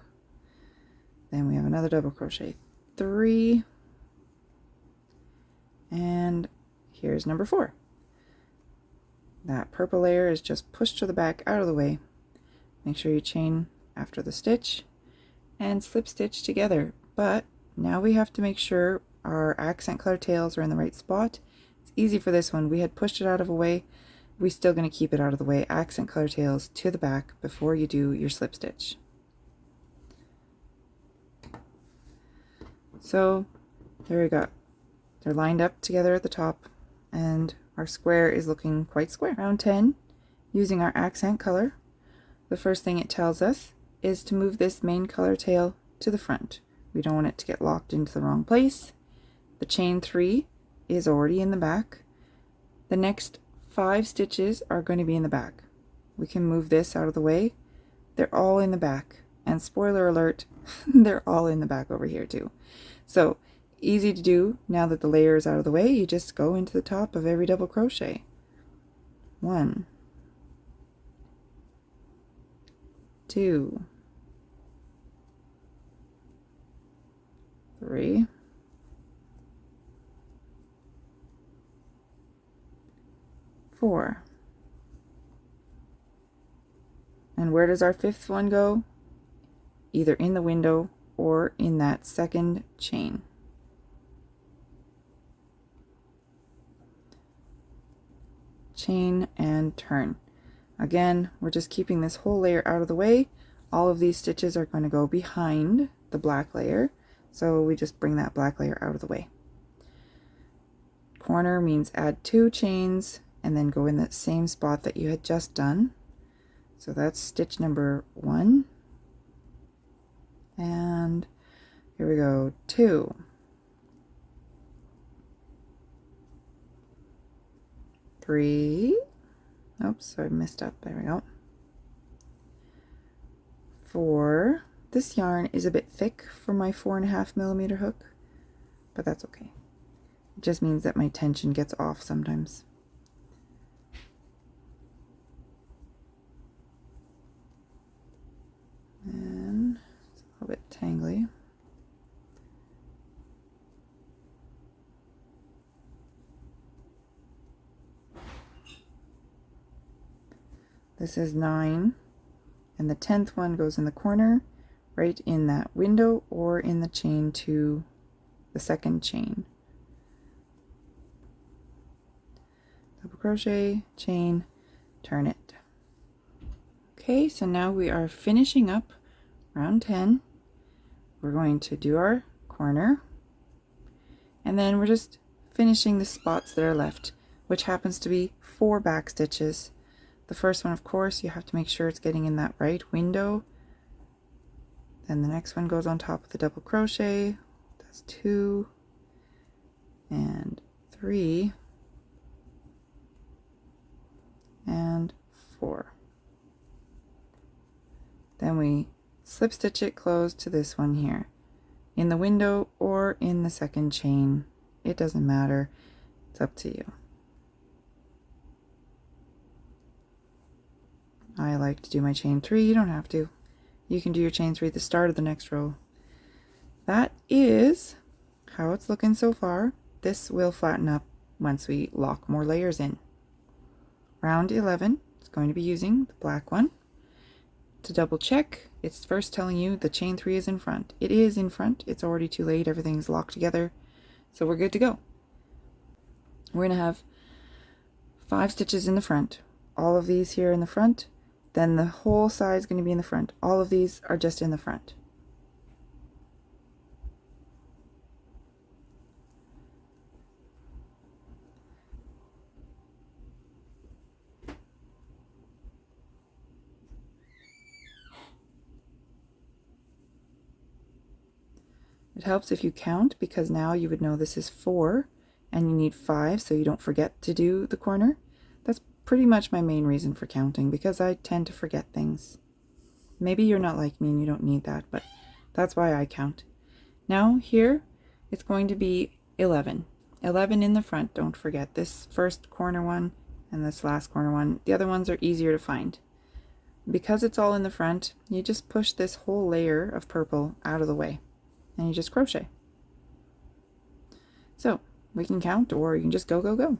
Then we have another double crochet, 3, and here's number 4. That purple layer is just pushed to the back out of the way. Make sure you chain after the stitch and slip stitch together. But now we have to make sure our accent color tails are in the right spot. It's easy for this one. We had pushed it out of the way. We're still going to keep it out of the way. Accent color tails to the back before you do your slip stitch. So there we go. They're lined up together at the top, and our square is looking quite square. Round 10, using our accent color, the first thing it tells us is to move this main color tail to the front. We don't want it to get locked into the wrong place. The chain 3 is already in the back. The next 5 stitches are going to be in the back. We can move this out of the way. They're all in the back, and spoiler alert, they're all in the back over here too. So easy to do. Now that the layer is out of the way, you just go into the top of every double crochet. 1, 2, 3, 4. And where does our 5th one go? Either in the window or in that second chain. Chain and turn. Again, we're just keeping this whole layer out of the way. All of these stitches are going to go behind the black layer, so we just bring that black layer out of the way. Corner means add 2 chains and then go in that same spot that you had just done. So that's stitch number 1, and here we go, 2, 3, oops, I messed up, there we go, 4. This yarn is a bit thick for my 4.5mm hook, but that's okay. It just means that my tension gets off sometimes. little bit tangly. This is 9, and the 10th one goes in the corner, right in that window or in the chain to the second chain. Double crochet, chain, turn it. Okay, so now we are finishing up round 10. We're going to do our corner, and then we're just finishing the spots that are left, which happens to be 4 back stitches. The first one, of course, you have to make sure it's getting in that right window. Then the next one goes on top of the double crochet. That's 2 and 3 and 4. Then we slip stitch it closed to this one here, in the window or in the second chain. It doesn't matter, it's up to you. I like to do my chain 3. You don't have to. You can do your chain 3 at the start of the next row. That is how it's looking so far. This will flatten up once we lock more layers in. Round 11 is going to be using the black one. To double check, it's first telling you the chain 3 is in front. It is in front. It's already too late. Everything's locked together. So we're good to go. We're going to have 5 stitches in the front. All of these here in the front. Then the whole side is going to be in the front. All of these are just in the front. It helps if you count, because now you would know this is 4 and you need 5 so you don't forget to do the corner. That's pretty much my main reason for counting, because I tend to forget things. Maybe you're not like me and you don't need that, but that's why I count. Now here it's going to be 11. 11 in the front, don't forget. This first corner one and this last corner one. The other ones are easier to find. Because it's all in the front, you just push this whole layer of purple out of the way and you just crochet. So we can count, or you can just go, go, go.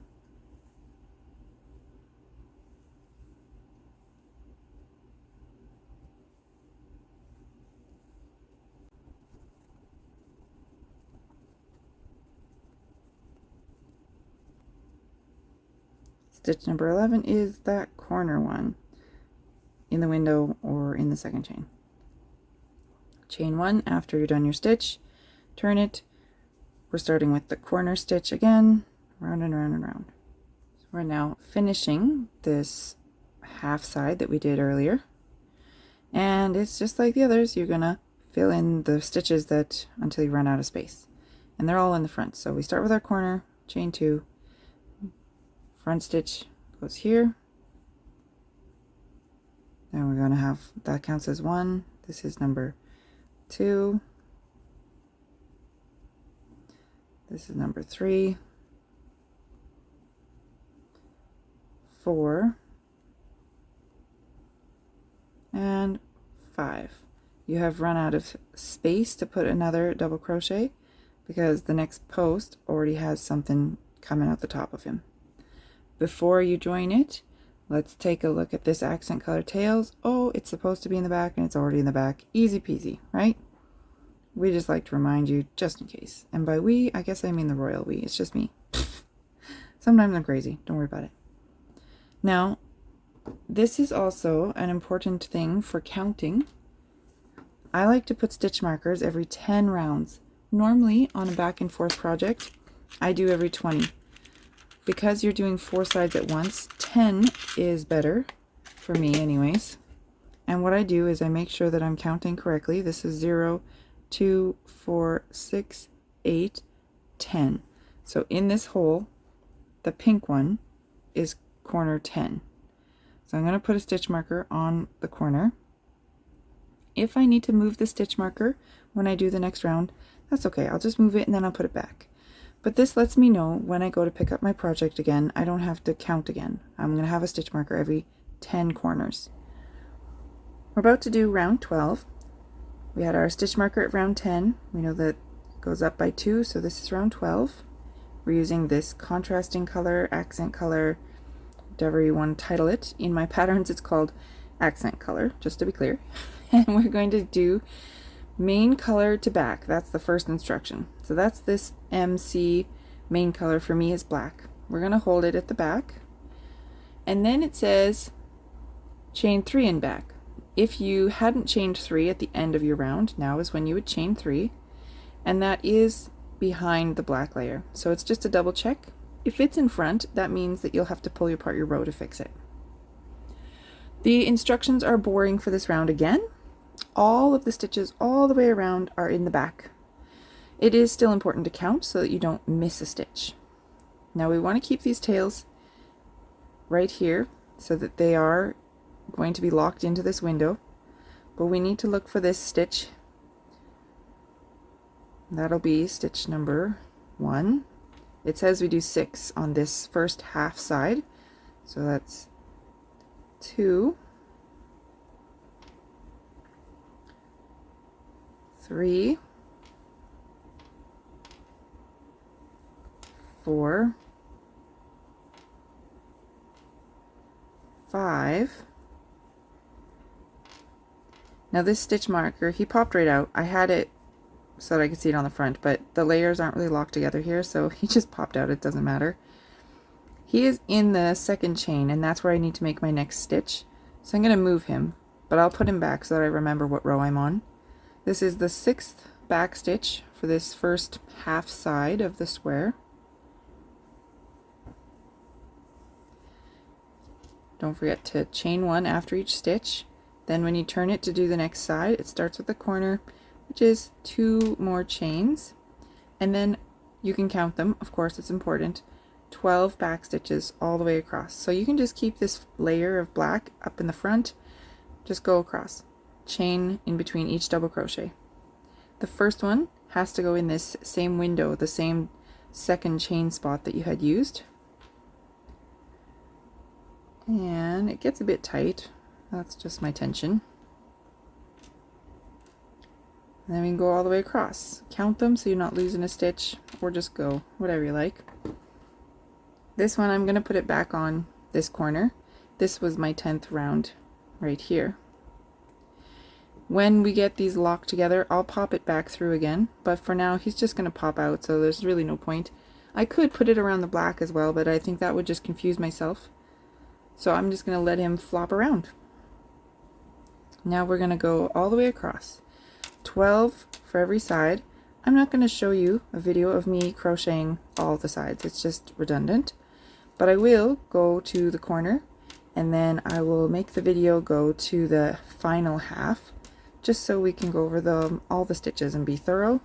Stitch number 11 is that corner one in the window or in the second chain. Chain 1 after you're done your stitch, turn it. We're starting with the corner stitch again, round and round and round. So we're now finishing this half side that we did earlier, and it's just like the others. You're gonna fill in the stitches that until you run out of space, and they're all in the front. So we start with our corner, chain 2, front stitch goes here, then we're going to have that counts as 1. This is number 2, this is number 3, 4, and 5. You have run out of space to put another double crochet because the next post already has something coming out the top of him. Before you join it, let's take a look at this accent color tails. Oh, it's supposed to be in the back and it's already in the back. Easy peasy, right? We just like to remind you just in case. And by we, I guess I mean the royal we. It's just me. Sometimes I'm crazy. Don't worry about it. Now, this is also an important thing for counting. I like to put stitch markers every 10 rounds. Normally, on a back and forth project, I do every 20. Because you're doing 4 sides at once, 10 is better, for me anyways. And what I do is I make sure that I'm counting correctly. This is 0, 2, 4, 6, 8, 10. So in this hole, the pink one is corner 10. So I'm going to put a stitch marker on the corner. If I need to move the stitch marker when I do the next round, that's okay. I'll just move it and then I'll put it back. But this lets me know when I go to pick up my project again, I don't have to count again. I'm going to have a stitch marker every 10 corners. We're about to do round 12. We had our stitch marker at round 10. We know that it goes up by 2, so this is round 12. We're using this contrasting color, accent color, whatever you want to title it. In my patterns it's called accent color, just to be clear. And we're going to do main color to back. That's the first instruction. So that's this MC main color. For me is black. We're going to hold it at the back. And then it says chain 3 in back. If you hadn't chained 3 at the end of your round, now is when you would chain 3, and that is behind the black layer. So it's just a double check. If it's in front, that means that you'll have to pull apart your row to fix it. The instructions are boring for this round again. All of the stitches all the way around are in the back. It is still important to count so that you don't miss a stitch. Now we want to keep these tails right here so that they are going to be locked into this window, but we need to look for this stitch. That'll be stitch number 1. It says we do 6 on this first half side, so that's 2, 3, 4, 5. Now this stitch marker, he popped right out. I had it so that I could see it on the front, but the layers aren't really locked together here, so he just popped out. It doesn't matter. He is in the second chain, and that's where I need to make my next stitch. So I'm going to move him, but I'll put him back so that I remember what row I'm on. This is the 6th back stitch for this first half side of the square. Don't forget to chain 1 after each stitch. Then when you turn it to do the next side, it starts with the corner, which is 2 more chains, and then you can count them, of course it's important, 12 back stitches all the way across. So you can just keep this layer of black up in the front, just go across, chain in between each double crochet. The first one has to go in this same window, the same second chain spot that you had used, and it gets a bit tight. That's just my tension. And then we can go all the way across. Count them so you're not losing a stitch, or just go, whatever you like. This one I'm going to put it back on this corner. This was my 10th round right here. When we get these locked together, I'll pop it back through again, but for now he's just going to pop out, so there's really no point. I could put it around the black as well, but I think that would just confuse myself. So I'm just going to let him flop around. Now we're going to go all the way across. 12 for every side. I'm not going to show you a video of me crocheting all the sides, it's just redundant, but I will go to the corner and then I will make the video go to the final half, just so we can go over all the stitches and be thorough.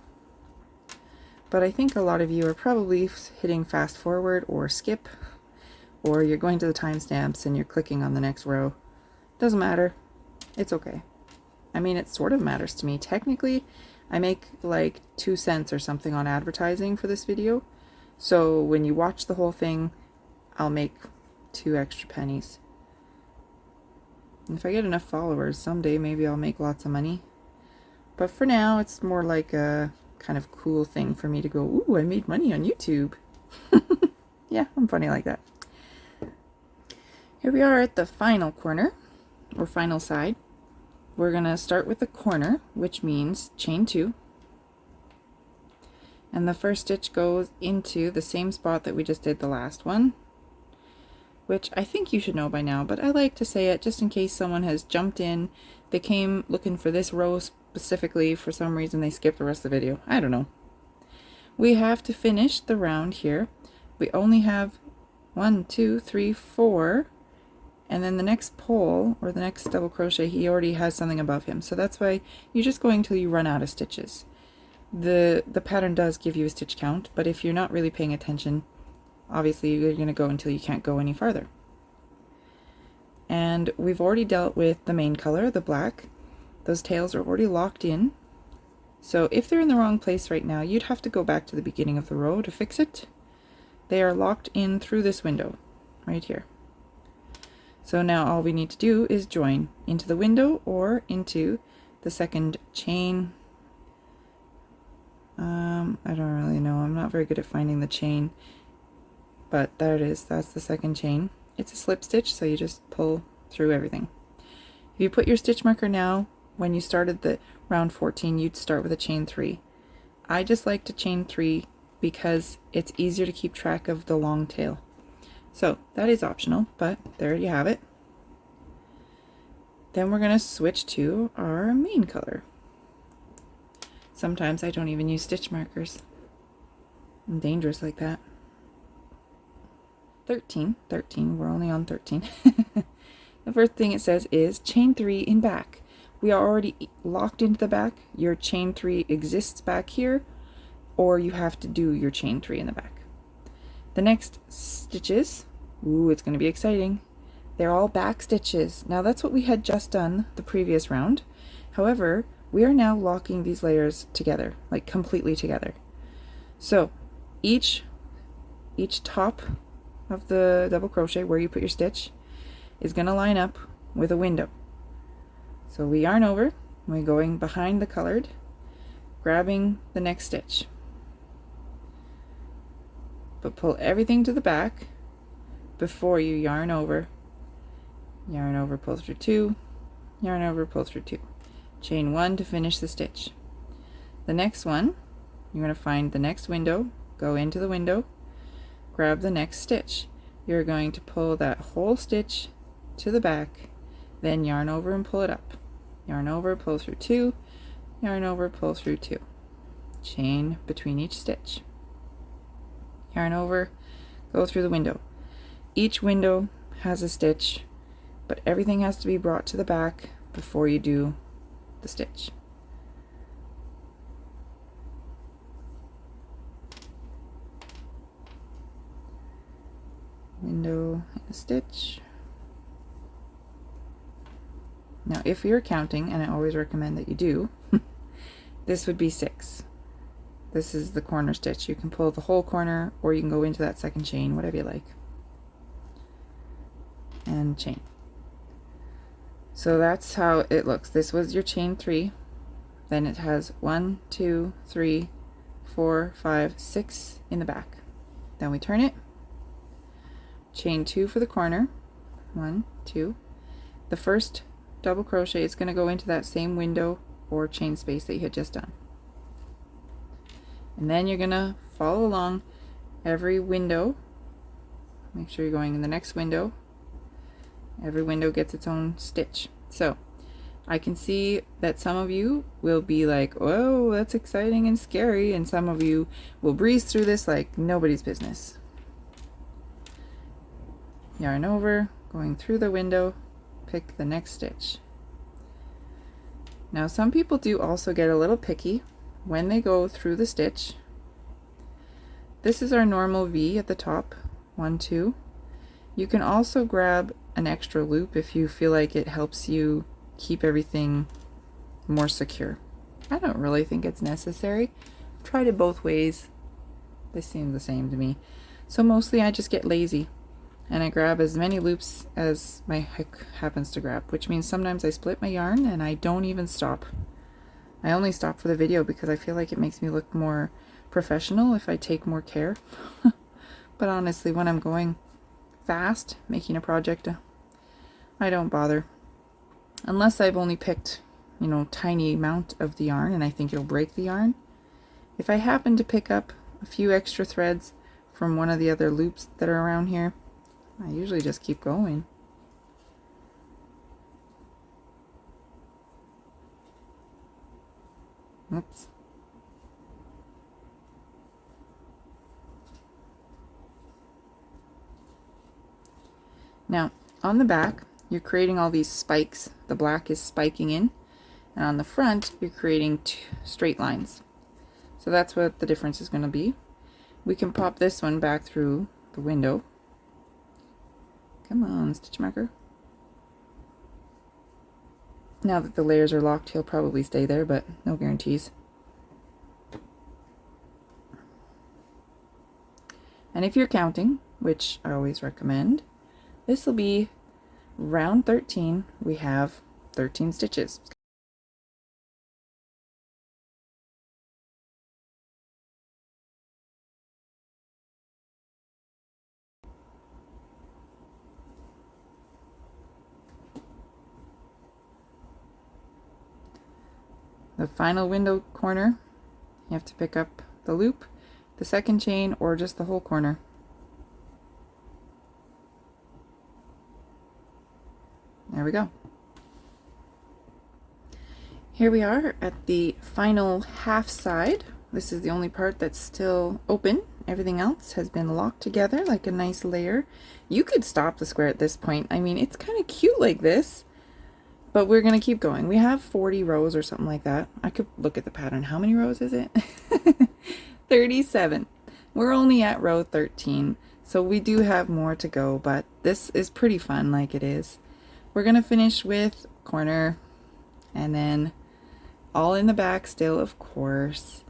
But I think a lot of you are probably hitting fast forward or skip, or you're going to the timestamps and you're clicking on the next row. Doesn't matter, it's okay. I mean, it sort of matters to me. Technically, I make like 2 cents or something on advertising for this video. So when you watch the whole thing, I'll make 2 extra pennies. And if I get enough followers, someday maybe I'll make lots of money. But for now, it's more like a kind of cool thing for me to go, ooh, I made money on YouTube. Yeah, I'm funny like that. Here we are at the final corner, or final side. We're going to start with the corner, which means chain 2. And the first stitch goes into the same spot that we just did the last one, which I think you should know by now, but I like to say it just in case someone has jumped in, they came looking for this row specifically, for some reason they skipped the rest of the video. I don't know. We have to finish the round here. We only have 1, 2, 3, 4. And then the next pole, or the next double crochet, he already has something above him. So that's why you're just going till you run out of stitches. The pattern does give you a stitch count, but if you're not really paying attention, obviously you're going to go until you can't go any farther. And we've already dealt with the main color, the black. Those tails are already locked in. So if they're in the wrong place right now, you'd have to go back to the beginning of the row to fix it. They are locked in through this window, right here. So now all we need to do is join into the window or into the second chain. I don't really know. I'm not very good at finding the chain, but there it is. That's the second chain. It's a slip stitch, so you just pull through everything. If you put your stitch marker now, when you started the round 14, you'd start with a chain 3. I just like to chain 3 because it's easier to keep track of the long tail. So that is optional, but there you have it. Then we're going to switch to our main color. Sometimes I don't even use stitch markers. I'm dangerous like that. 13, we're only on 13. The first thing it says is chain 3 in back. We are already locked into the back. Your chain 3 exists back here, or you have to do your chain 3 in the back. The next stitches, ooh, it's going to be exciting. They're all back stitches. Now that's what we had just done the previous round. However, we are now locking these layers together, like completely together. So each top of the double crochet where you put your stitch is going to line up with a window. So we yarn over, we're going behind the colored, grabbing the next stitch. But pull everything to the back before you yarn over, pull through 2, yarn over, pull through 2. Chain 1 to finish the stitch. The next one, you're going to find the next window, go into the window, grab the next stitch. You're going to pull that whole stitch to the back, then yarn over and pull it up. Yarn over, pull through 2, yarn over, pull through 2. Chain between each stitch. Yarn over, go through the window. Each window has a stitch, but everything has to be brought to the back before you do the stitch. Window and a stitch. Now if you're counting, and I always recommend that you do, this would be 6. This is the corner stitch. You can pull the whole corner, or you can go into that second chain, whatever you like. And chain. So that's how it looks. This was your chain 3. Then it has 1, 2, 3, 4, 5, 6 in the back. Then we turn it. Chain 2 for the corner. 1, 2. The first double crochet is going to go into that same window or chain space that you had just done. And then you're going to follow along every window. Make sure you're going in the next window. Every window gets its own stitch. So I can see that some of you will be like, oh, that's exciting and scary, and some of you will breeze through this like nobody's business. Yarn over, going through the window, pick the next stitch. Now some people do also get a little picky when they go through the stitch. This is our normal V at the top, 1, 2. You can also grab an extra loop if you feel like it helps you keep everything more secure. I don't really think it's necessary. I've tried it both ways. They seem the same to me. So mostly I just get lazy and I grab as many loops as my hook happens to grab, which means sometimes I split my yarn and I don't even stop. I only stop for the video because I feel like it makes me look more professional if I take more care. But honestly, when I'm going fast making a project, I don't bother. Unless I've only picked, you know, tiny amount of the yarn and I think it'll break the yarn. If I happen to pick up a few extra threads from one of the other loops that are around here, I usually just keep going. Oops. Now, on the back, you're creating all these spikes. The black is spiking in, and on the front, you're creating straight lines. So that's what the difference is going to be. We can pop this one back through the window. Come on, stitch marker. Now that the layers are locked, he'll probably stay there, but no guarantees. And if you're counting, which I always recommend, this will be round 13. We have 13 stitches. The final window corner, you have to pick up the loop, the second chain, or just the whole corner. There we go. Here we are at the final half side. This is the only part that's still open. Everything else has been locked together like a nice layer. You could stop the square at this point. I mean, it's kind of cute like this, but we're going to keep going. We have 40 rows or something like that. I could look at the pattern. How many rows is it? 37. We're only at row 13, so we do have more to go, but this is pretty fun like it is. We're going to finish with corner and then all in the back still, of course.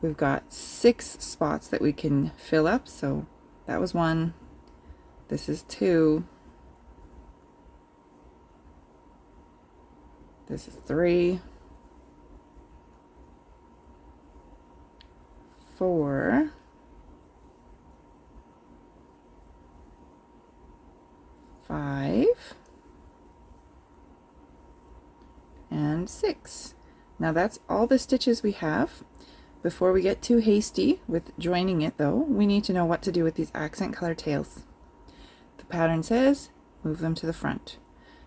We've got 6 spots that we can fill up, so that was 1. This is 2. This is 3. 4. 5. And 6. Now that's all the stitches we have. Before we get too hasty with joining it though, we need to know what to do with these accent color tails. The pattern says move them to the front.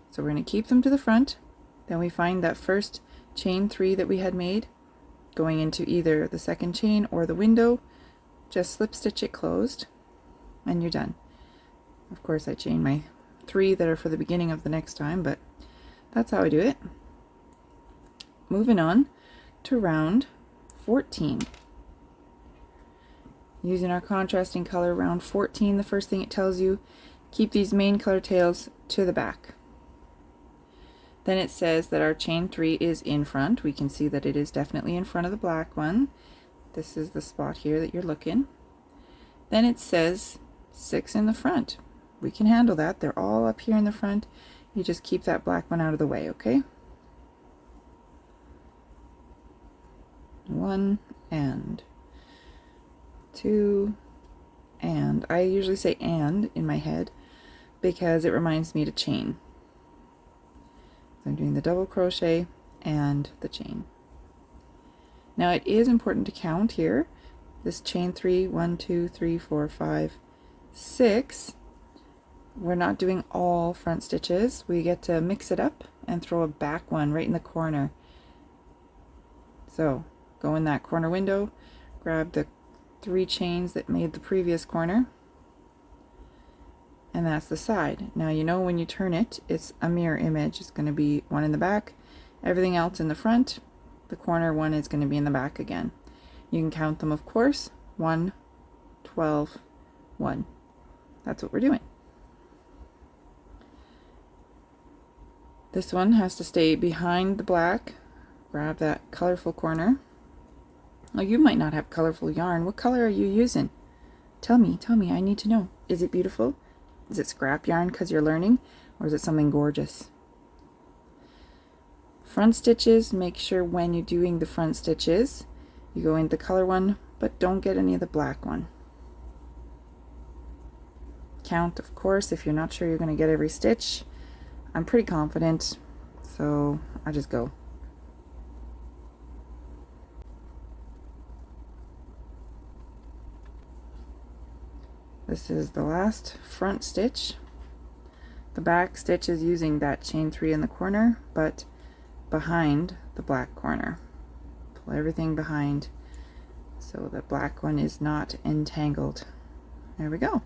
So we're going to keep them to the front. Then we find that first chain 3 that we had made, going into either the second chain or the window, just slip stitch it closed and you're done. Of course I chain my 3 that are for the beginning of the next time, but that's how I do it. Moving on to round 14. Using our contrasting color, round 14, the first thing it tells you, keep these main color tails to the back. Then it says that our chain 3 is in front. We can see that it is definitely in front of the black one. This is the spot here that you're looking. Then it says 6 in the front. We can handle that. They're all up here in the front. You just keep that black one out of the way, okay? 1 and 2 and I usually say and in my head because it reminds me to chain. So I'm doing the double crochet and the chain. Now it is important to count here. This chain 3, 1, 2, 3, 4, 5, 6. We're not doing all front stitches. We get to mix it up and throw a back one right in the corner. So go in that corner window, grab the 3 chains that made the previous corner, and that's the side. Now you know when you turn it, it's a mirror image. It's going to be one in the back, everything else in the front. The corner one is going to be in the back again. You can count them, of course. 1, 12, 1. That's what we're doing. This one has to stay behind the black. Grab that colorful corner. Oh, you might not have colorful yarn. What color are you using? Tell me, I need to know. Is it beautiful? Is it scrap yarn because you're learning? Or is it something gorgeous? Front stitches, make sure when you're doing the front stitches, you go into the color one, but don't get any of the black one. Count, of course, if you're not sure you're going to get every stitch. I'm pretty confident, so I just go. This is the last front stitch. The back stitch is using that chain 3 in the corner, but behind the black corner. Pull everything behind so the black one is not entangled. There we go.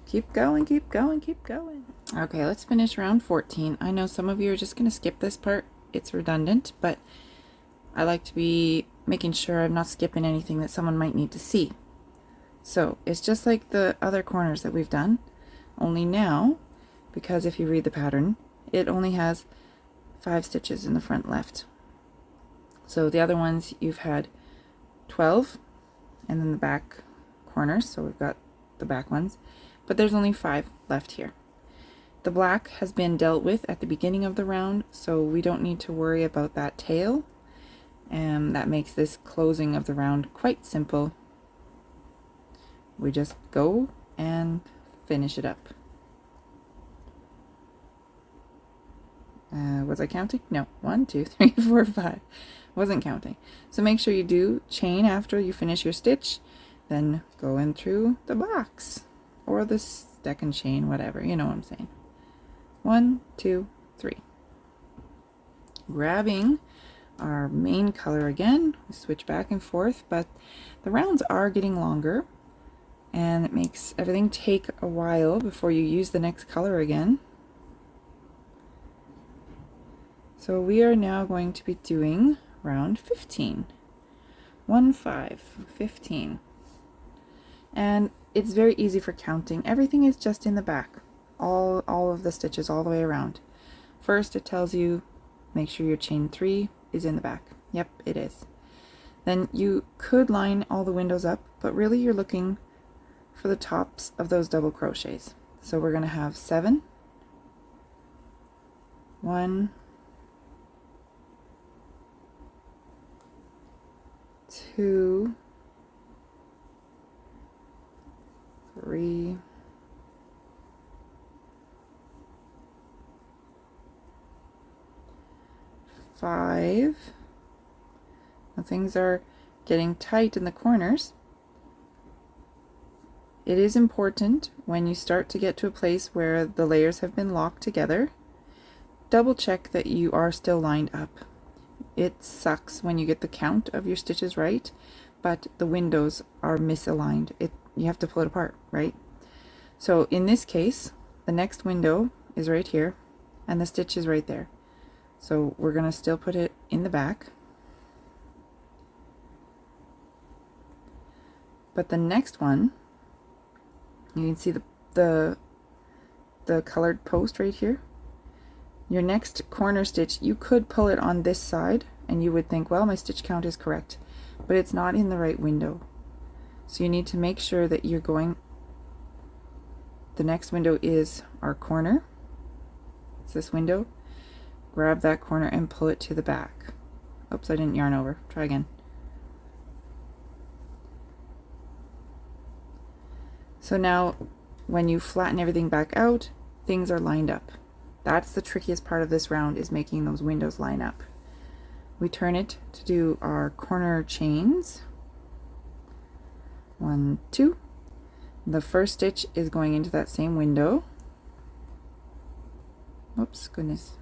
Keep going, keep going, keep going. Okay, let's finish round 14. I know some of you are just going to skip this part. It's redundant, but I like to be making sure I'm not skipping anything that someone might need to see. So it's just like the other corners that we've done, only now, because if you read the pattern, it only has 5 stitches in the front left. So the other ones you've had 12, and then the back corners, so we've got the back ones, but there's only 5 left here. The black has been dealt with at the beginning of the round, so we don't need to worry about that tail, and that makes this closing of the round quite simple. We just go and finish it up. Was I counting? No. 1, 2, 3, 4, 5. wasn't counting. So make sure you do chain after you finish your stitch, then go in through the box or the second chain, whatever, you know what I'm saying. 1, 2, 3. Grabbing our main color again, we switch back and forth, but the rounds are getting longer and it makes everything take a while before you use the next color again. So we are now going to be doing round 15. 1, 5, 15. And it's very easy for counting. Everything is just in the back. All of the stitches all the way around. First it tells you make sure your chain 3 is in the back. Yep, it is. Then you could line all the windows up, but really you're looking for the tops of those double crochets. So we're going to have 7, 1, 2, 3, 5. Now things are getting tight in the corners. It is important when you start to get to a place where the layers have been locked together, double check that you are still lined up. It sucks when you get the count of your stitches right, but the windows are misaligned. You have to pull it apart, right? So in this case, the next window is right here and the stitch is right there. So we're going to still put it in the back. But the next one, you can see the colored post right here. Your next corner stitch, you could pull it on this side and you would think, well, my stitch count is correct, but it's not in the right window. So you need to make sure that you're going, the next window is our corner. It's this window. Grab that corner and pull it to the back. Oops, I didn't yarn over. Try again. So now when you flatten everything back out, things are lined up. That's the trickiest part of this round, is making those windows line up. We turn it to do our corner chains. 1, 2. The first stitch is going into that same window. Oops, goodness.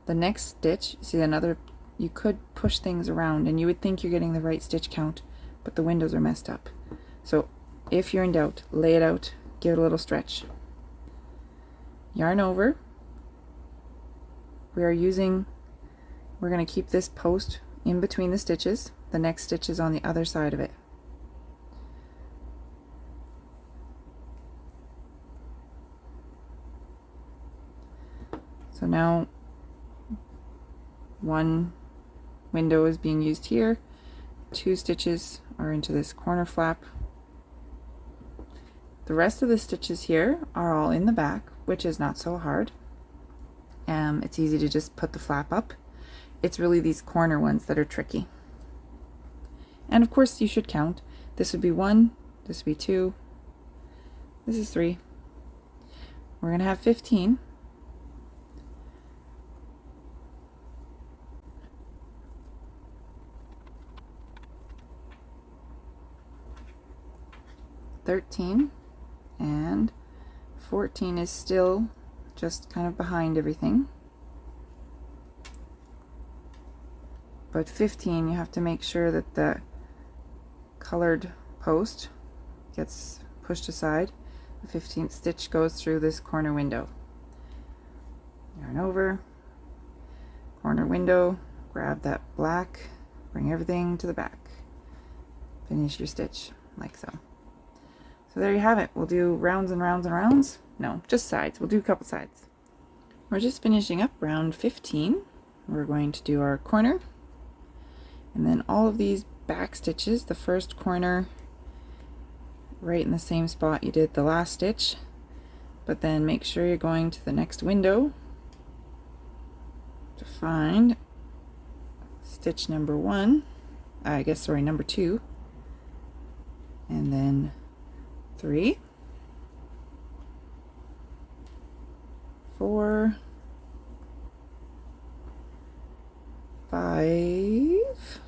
The next stitch, see another, you could push things around and you would think you're getting the right stitch count, but the windows are messed up. So if you're in doubt, lay it out, give it a little stretch. Yarn over. We're going to keep this post in between the stitches. The next stitch is on the other side of it. So now one window is being used here, 2 stitches are into this corner flap. The rest of the stitches here are all in the back, which is not so hard. It's easy to just put the flap up. It's really these corner ones that are tricky. And of course you should count. This would be 1, this would be 2, this is 3. We're going to have 15. And 14 is still just kind of behind everything. But 15, you have to make sure that the colored post gets pushed aside. The 15th stitch goes through this corner window. Yarn over, corner window, grab that black, bring everything to the back. Finish your stitch like so. So there you have it. We'll do rounds and rounds and rounds. No, just sides. We'll do a couple sides. We're just finishing up round 15. We're going to do our corner. And then all of these back stitches, the first corner right in the same spot you did the last stitch. But then make sure you're going to the next window to find stitch number 1. Number 2. And then 3, 4, 5,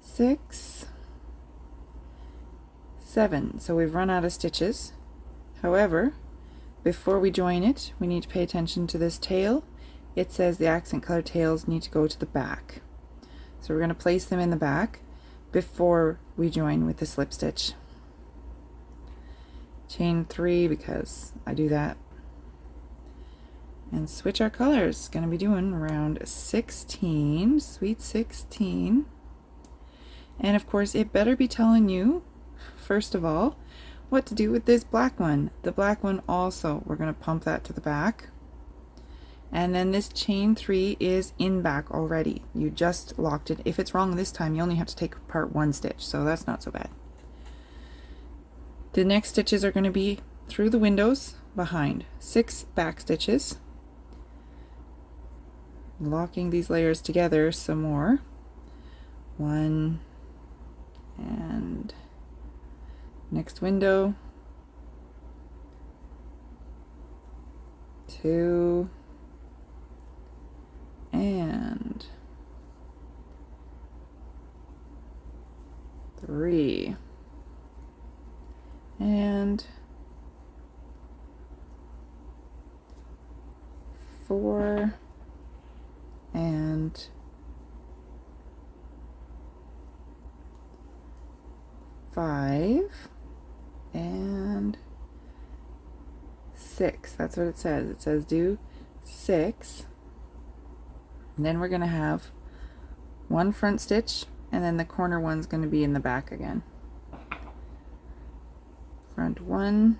6, 7. So we've run out of stitches. However, before we join it, we need to pay attention to this tail. It says the accent color tails need to go to the back. So we're going to place them in the back before we join with the slip stitch. Chain 3 because I do that. And switch our colors. Going to be doing round 16, sweet 16. And of course it better be telling you, first of all, what to do with this black one. The black one also, we're going to pump that to the back. And then this chain 3 is in back already. You just locked it. If it's wrong this time, you only have to take apart 1 stitch, so that's not so bad. The next stitches are going to be through the windows behind. 6 back stitches. Locking these layers together some more. 1 and next window. 2 and 3 and 4 and 5 and 6. That's what it says. It says do 6. And then we're going to have 1 front stitch, and then the corner one's going to be in the back again. Front 1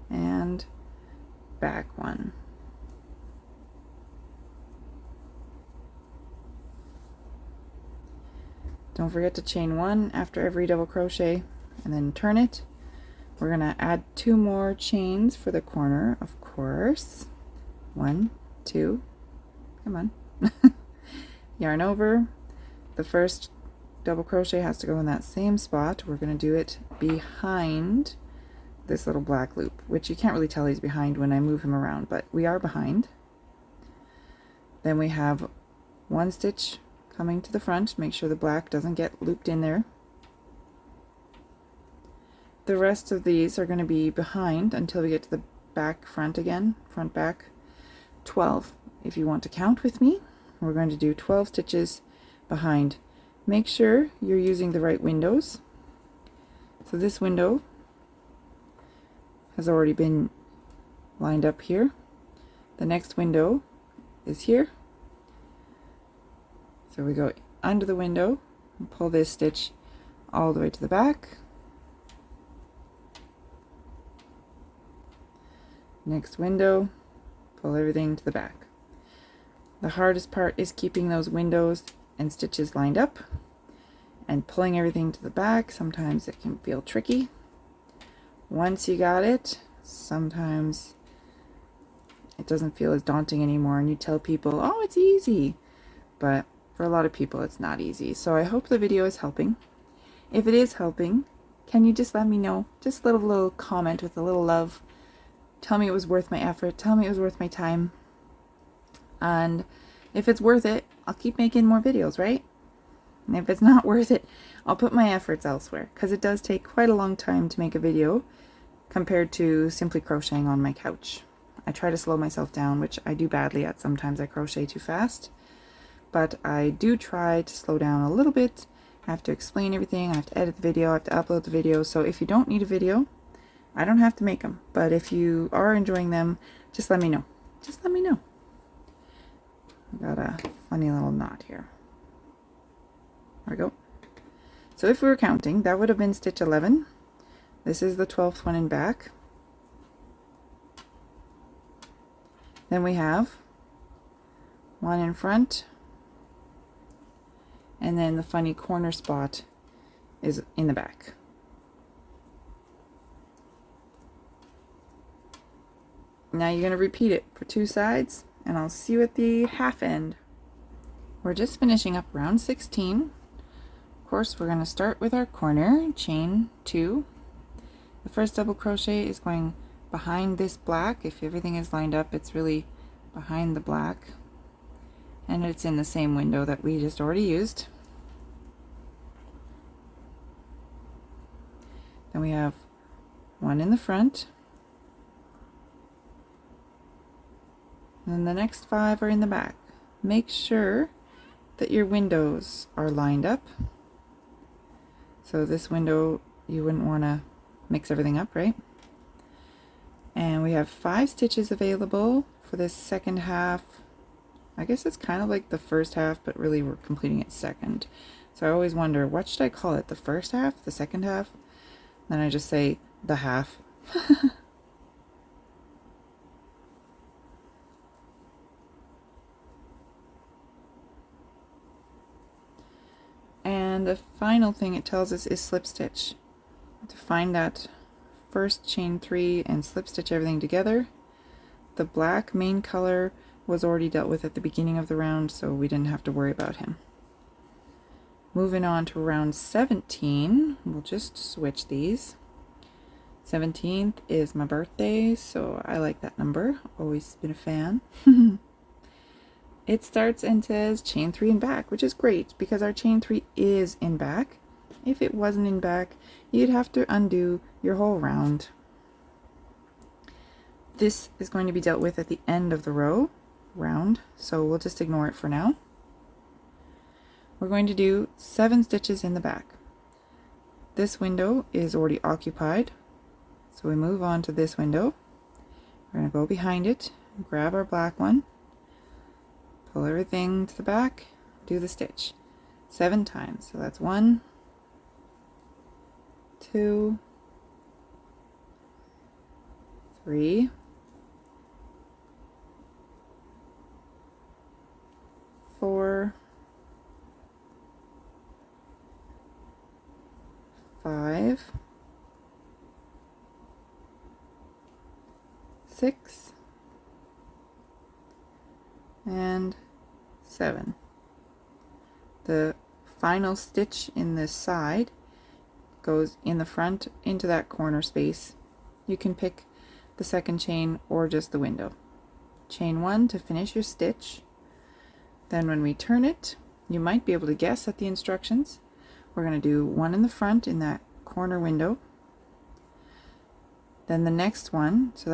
and back 1. Don't forget to chain 1 after every double crochet and then turn it. We're going to add 2 more chains for the corner, of course. 1, 2, come on. Yarn over. The first double crochet has to go in that same spot. We're going to do it behind this little black loop, which you can't really tell he's behind when I move him around, but we are behind. Then we have 1 stitch coming to the front. Make sure the black doesn't get looped in there. The rest of these are going to be behind until we get to the back front again, front back. 12 if you want to count with me. We're going to do 12 stitches behind. Make sure you're using the right windows. So this window has already been lined up here. The next window is here. So we go under the window and pull this stitch all the way to the back. Next window, pull everything to the back. The hardest part is keeping those windows and stitches lined up and pulling everything to the back. Sometimes it can feel tricky. Once you got it, sometimes it doesn't feel as daunting anymore and you tell people, oh, it's easy. But for a lot of people, it's not easy. So I hope the video is helping. If it is helping, can you just let me know? Just a little comment with a little love. Tell me it was worth my effort. Tell me it was worth my time. And if it's worth it, I'll keep making more videos, right? And if it's not worth it, I'll put my efforts elsewhere, because it does take quite a long time to make a video compared to simply crocheting on my couch. I try to slow myself down, which I do badly at. Sometimes I crochet too fast, but I do try to slow down a little bit. I have to explain everything, I have to edit the video, I have to upload the video. So if you don't need a video, I don't have to make them, but if you are enjoying them, just let me know. Just let me know. I got a funny little knot here. There we go. So if we were counting, that would have been stitch 11. This is the 12th one in back. Then we have 1 in front, and then the funny corner spot is in the back. Now you're going to repeat it for 2 sides, and I'll see you at the half end. We're just finishing up round 16. Of course, we're going to start with our corner, chain 2. The first double crochet is going behind this black. If everything is lined up, it's really behind the black, and it's in the same window that we just already used. Then we have one in the front, and then the next 5 are in the back. Make sure that your windows are lined up. So this window, you wouldn't want to mix everything up, right? And we have 5 stitches available for this second half. I guess it's kind of like the first half, but really we're completing it second. So I always wonder, what should I call it? The first half? The second half? Then I just say the half. And the final thing it tells us is slip stitch. To find that first chain 3 and slip stitch everything together. The black main color was already dealt with at the beginning of the round, so we didn't have to worry about him. Moving on to round 17, we'll just switch these. 17th is my birthday, so I like that number. Always been a fan. It starts and says chain 3 in back, which is great because our chain 3 is in back. If it wasn't in back, you'd have to undo your whole round. This is going to be dealt with at the end of the round, so we'll just ignore it for now. We're going to do 7 stitches in the back. This window is already occupied, so we move on to this window. We're going to go behind it, grab our black one, pull everything to the back, do the stitch 7 times. So that's 1, 2, 3, 4, 5, 6, and 7. The final stitch in this side goes in the front into that corner space. You can pick the second chain or just the window. Chain 1 to finish your stitch. Then when we turn it, you might be able to guess at the instructions. We're going to do 1 in the front in that corner window. Then the next one, so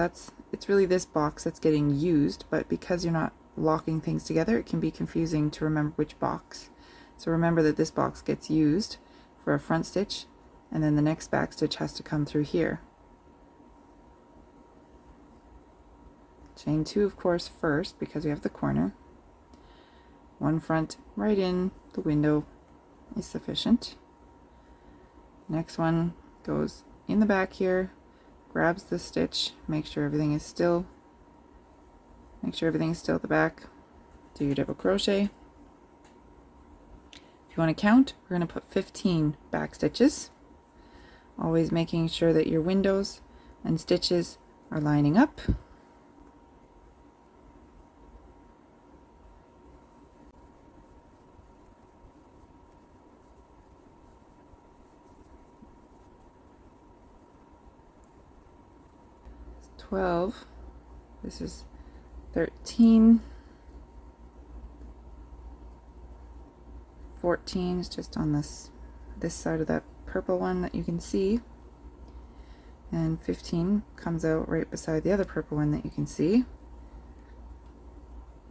it's really this box that's getting used, but because you're not locking things together, it can be confusing to remember which box. So remember that this box gets used for a front stitch, and then the next back stitch has to come through here. Chain 2, of course, first because we have the corner. 1 front right in the window is sufficient. Next one goes in the back here, grabs the stitch, make sure everything is still at the back. Do your double crochet. If you want to count, we're going to put 15 back stitches, always making sure that your windows and stitches are lining up. It's 12. This is 13. 14 is just on this side of that purple one that you can see, and 15 comes out right beside the other purple one that you can see.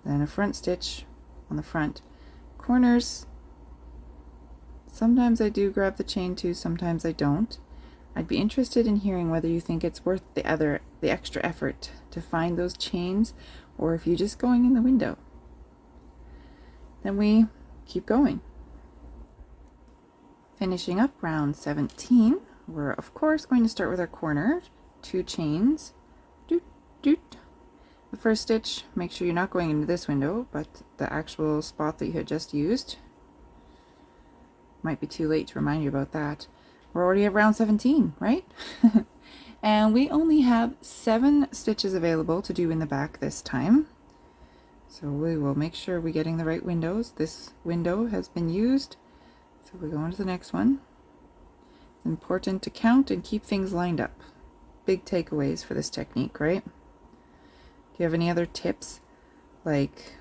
Then a front stitch on the front corners. Sometimes I do grab the chain 2, sometimes I don't. I'd be interested in hearing whether you think it's worth the extra effort to find those chains, or if you're just going in the window. Then we keep going. Finishing up round 17, we're of course going to start with our corner, 2 chains. Doot, doot. The first stitch, make sure you're not going into this window, but the actual spot that you had just used. Might be too late to remind you about that. We're already at round 17, right? And we only have 7 stitches available to do in the back this time. So we will make sure we're getting the right windows. This window has been used, so we go on to the next one. It's important to count and keep things lined up. big takeaways for this technique, right? Do you have any other tips? Like,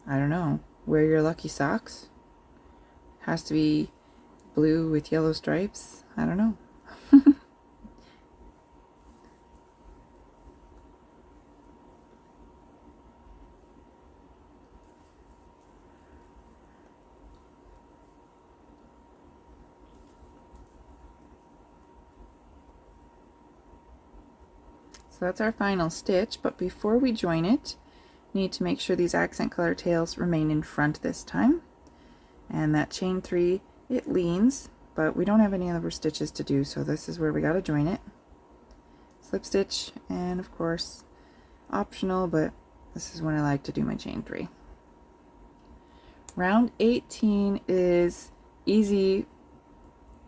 I don't know, wear your lucky socks? Has to be blue with yellow stripes? I don't know. So that's our final stitch, but before we join it, we need to make sure these accent color tails remain in front this time. And that chain 3, it leans, but we don't have any other stitches to do, so this is where we got to join it. Slip stitch, and of course, optional, but this is when I like to do my chain 3. Round 18 is easy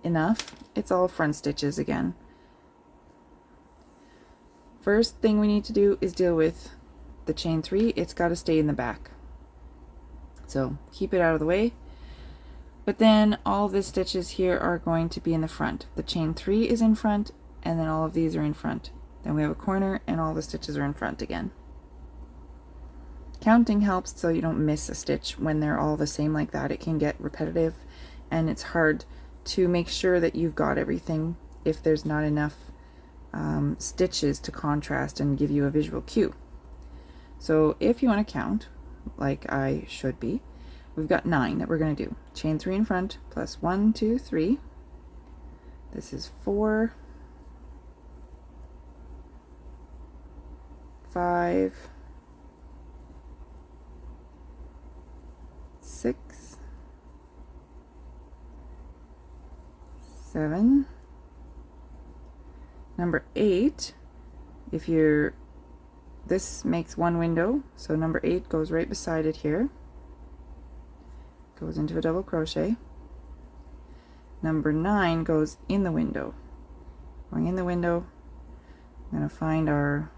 enough. It's all front stitches again. First thing we need to do is deal with the chain 3. It's got to stay in the back, so keep it out of the way. But then all the stitches here are going to be in the front. The chain 3 is in front, and then all of these are in front. Then we have a corner and all the stitches are in front again. Counting helps so you don't miss a stitch when they're all the same like that. It can get repetitive and it's hard to make sure that you've got everything if there's not enough stitches to contrast and give you a visual cue. So if you want to count, like I should be, we've got 9 that we're going to do. Chain 3 in front plus 1, 2, 3. This is 4, 5, 6, 7. Number 8, if you're, this makes one window, so number 8 goes right beside it here, goes into a double crochet. Number 9 goes in the window. Going in the window, I'm going to find our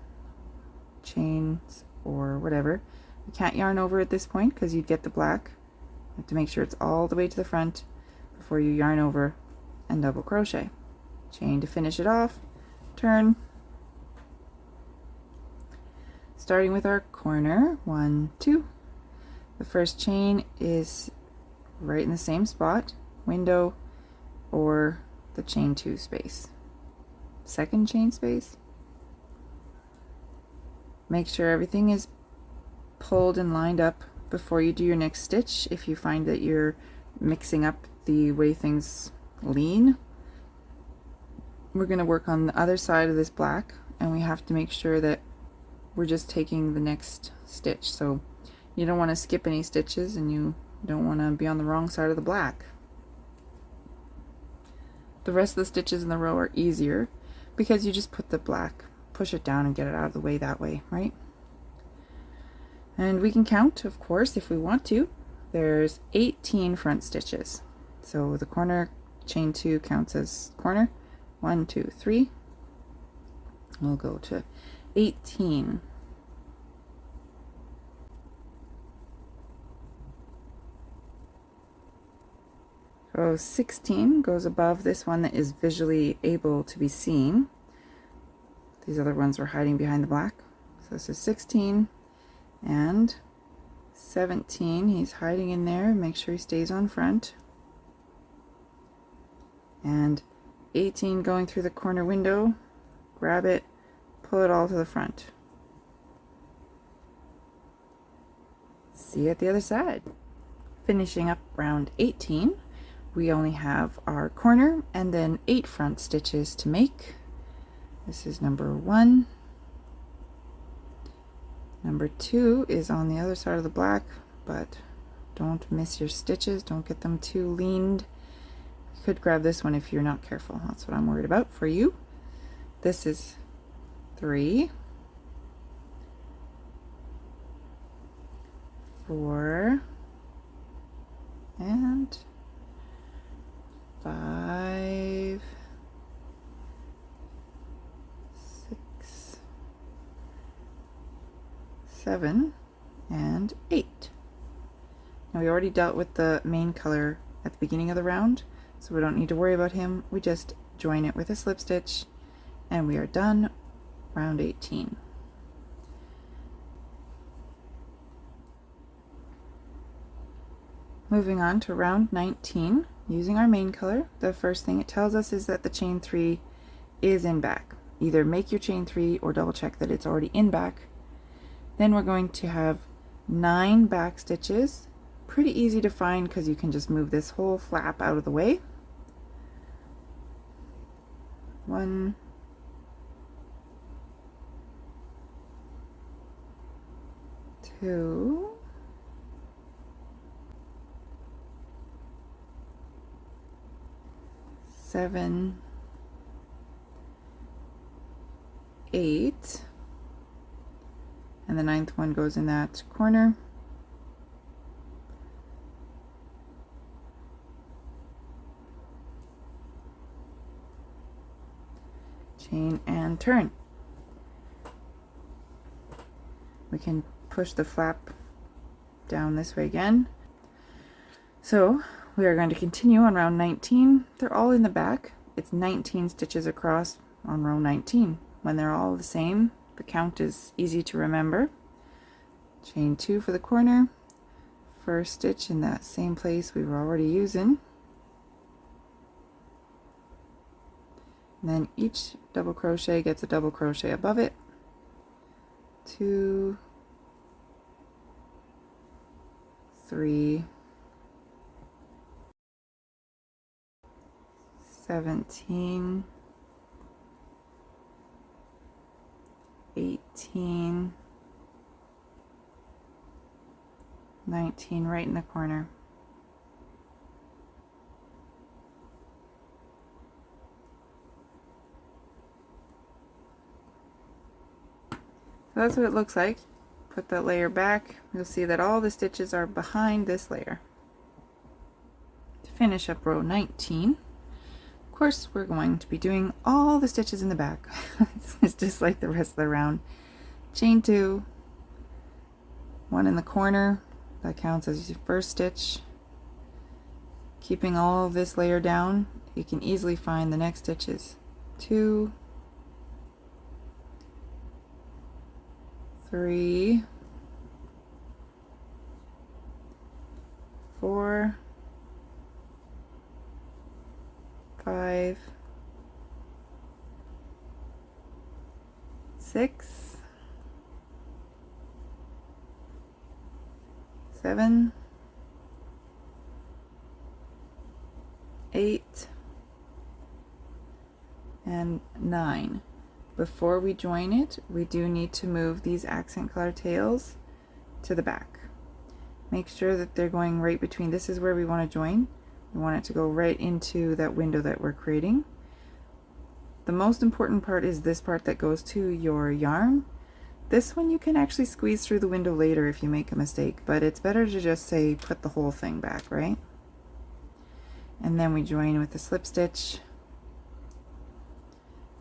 chains or whatever. You can't yarn over at this point because you'd get the black. You have to make sure it's all the way to the front before you yarn over and double crochet. Chain to finish it off. Turn, starting with our corner, 1, 2. The first chain is right in the same spot, window or the chain 2 space. Second chain space, make sure everything is pulled and lined up before you do your next stitch. If you find that you're mixing up the way things lean, we're going to work on the other side of this black, and we have to make sure that we're just taking the next stitch. So you don't want to skip any stitches and you don't want to be on the wrong side of the black. The rest of the stitches in the row are easier because you just put the black, push it down and get it out of the way that way, right? And we can count, of course, if we want to. There's 18 front stitches. So the corner chain 2 counts as corner. 1, 2, 3. We'll go to 18. So 16 goes above this one that is visually able to be seen. These other ones were hiding behind the black. So this is 16 and 17. He's hiding in there. Make sure he stays on front. And 18 going through the corner window, grab it, pull it all to the front. See you at the other side. Finishing up round 18, we only have our corner and then 8 front stitches to make. This is number 1. Number 2 is on the other side of the black, but don't miss your stitches, don't get them too leaned. Could grab this one if you're not careful. That's what I'm worried about for you. This is 3, 4, and 5, 6, 7, and 8. Now we already dealt with the main color at the beginning of the round, so we don't need to worry about him. We just join it with a slip stitch and we are done round 18. Moving on to round 19, using our main color, the first thing it tells us is that the chain 3 is in back. Either make your chain 3 or double check that it's already in back. Then we're going to have 9 back stitches. Pretty easy to find because you can just move this whole flap out of the way. 1, 2, 7, 8, and the 9th one goes in that corner. Chain and turn. We can push the flap down this way again. So we are going to continue on round 19. They're all in the back. It's 19 stitches across on row 19. When they're all the same, the count is easy to remember. Chain 2 for the corner, first stitch in that same place we were already using, and then each double crochet gets a double crochet above it. 2, 3, 17, 18, 19 right in the corner. So that's what it looks like. Put that layer back, you'll see that all the stitches are behind this layer. To finish up row 19, of course we're going to be doing all the stitches in the back. It's just like the rest of the round. Chain 2, 1 in the corner, that counts as your first stitch. Keeping all of this layer down, you can easily find the next stitches. 2, 3, 4, 5, 6, 7, 8, and 9. Before we join it, we do need to move these accent color tails to the back. Make sure that they're going right between. This is where we want to join. We want it to go right into that window that we're creating. The most important part is this part that goes to your yarn. This one you can actually squeeze through the window later if you make a mistake, but it's better to just say put the whole thing back, right? And then we join with the slip stitch.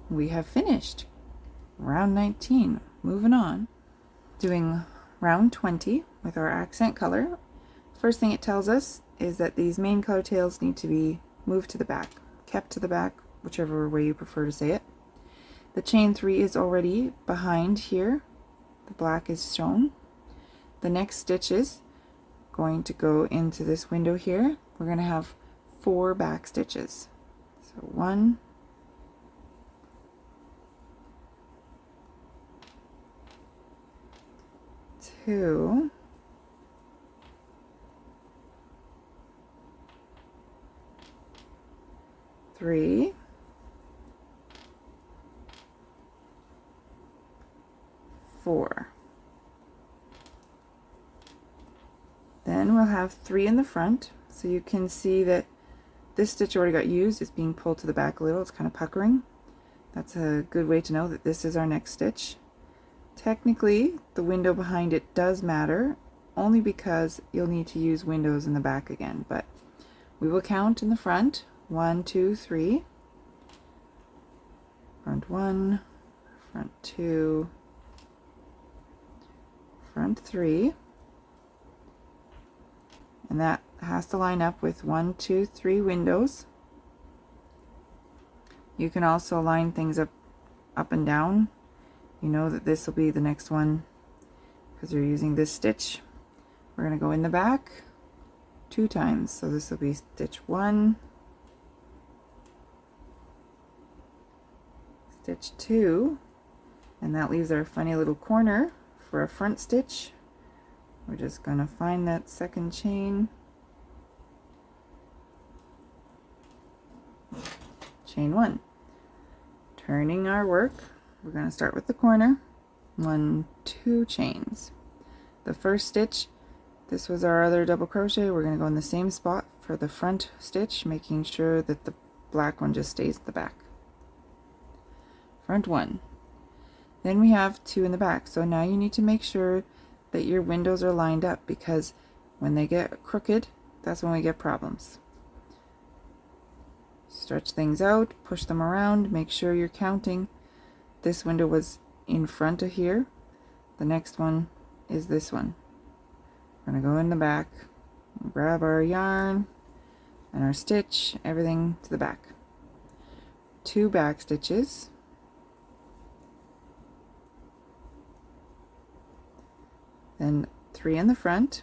We have finished round 19. Moving on, doing round 20 with our accent color. First thing it tells us is that these main color tails need to be moved to the back, kept to the back, whichever way you prefer to say it. The chain 3 is already behind here. The black is shown. The next stitch is going to go into this window here. We're going to have 4 back stitches. So 1, 2, 3, 4. Then we'll have 3 in the front, so you can see that this stitch already got used. It's being pulled to the back a little. It's kind of puckering. That's a good way to know that this is our next stitch. Technically, the window behind it does matter, only because you'll need to use windows in the back again, but we will count in the front. 1, 2, 3. Front 1, front 2, front 3. And that has to line up with 1, 2, 3 windows. You can also line things up up and down, you know that this will be the next one because you're using this stitch. We're going to go in the back 2 times. So this will be stitch 1, stitch 2, and that leaves our funny little corner for a front stitch. We're just going to find that second chain, chain 1, turning our work. We're going to start with the corner, 1, 2 chains. The first stitch, this was our other double crochet, we're going to go in the same spot for the front stitch, making sure that the black one just stays at the back. Front 1. Then we have 2 in the back. So now you need to make sure that your windows are lined up, because when they get crooked, that's when we get problems. Stretch things out, push them around, make sure you're counting. This window was in front of here. The next one is this one. We're going to go in the back, grab our yarn and our stitch, everything to the back. 2 back stitches. Then 3 in the front.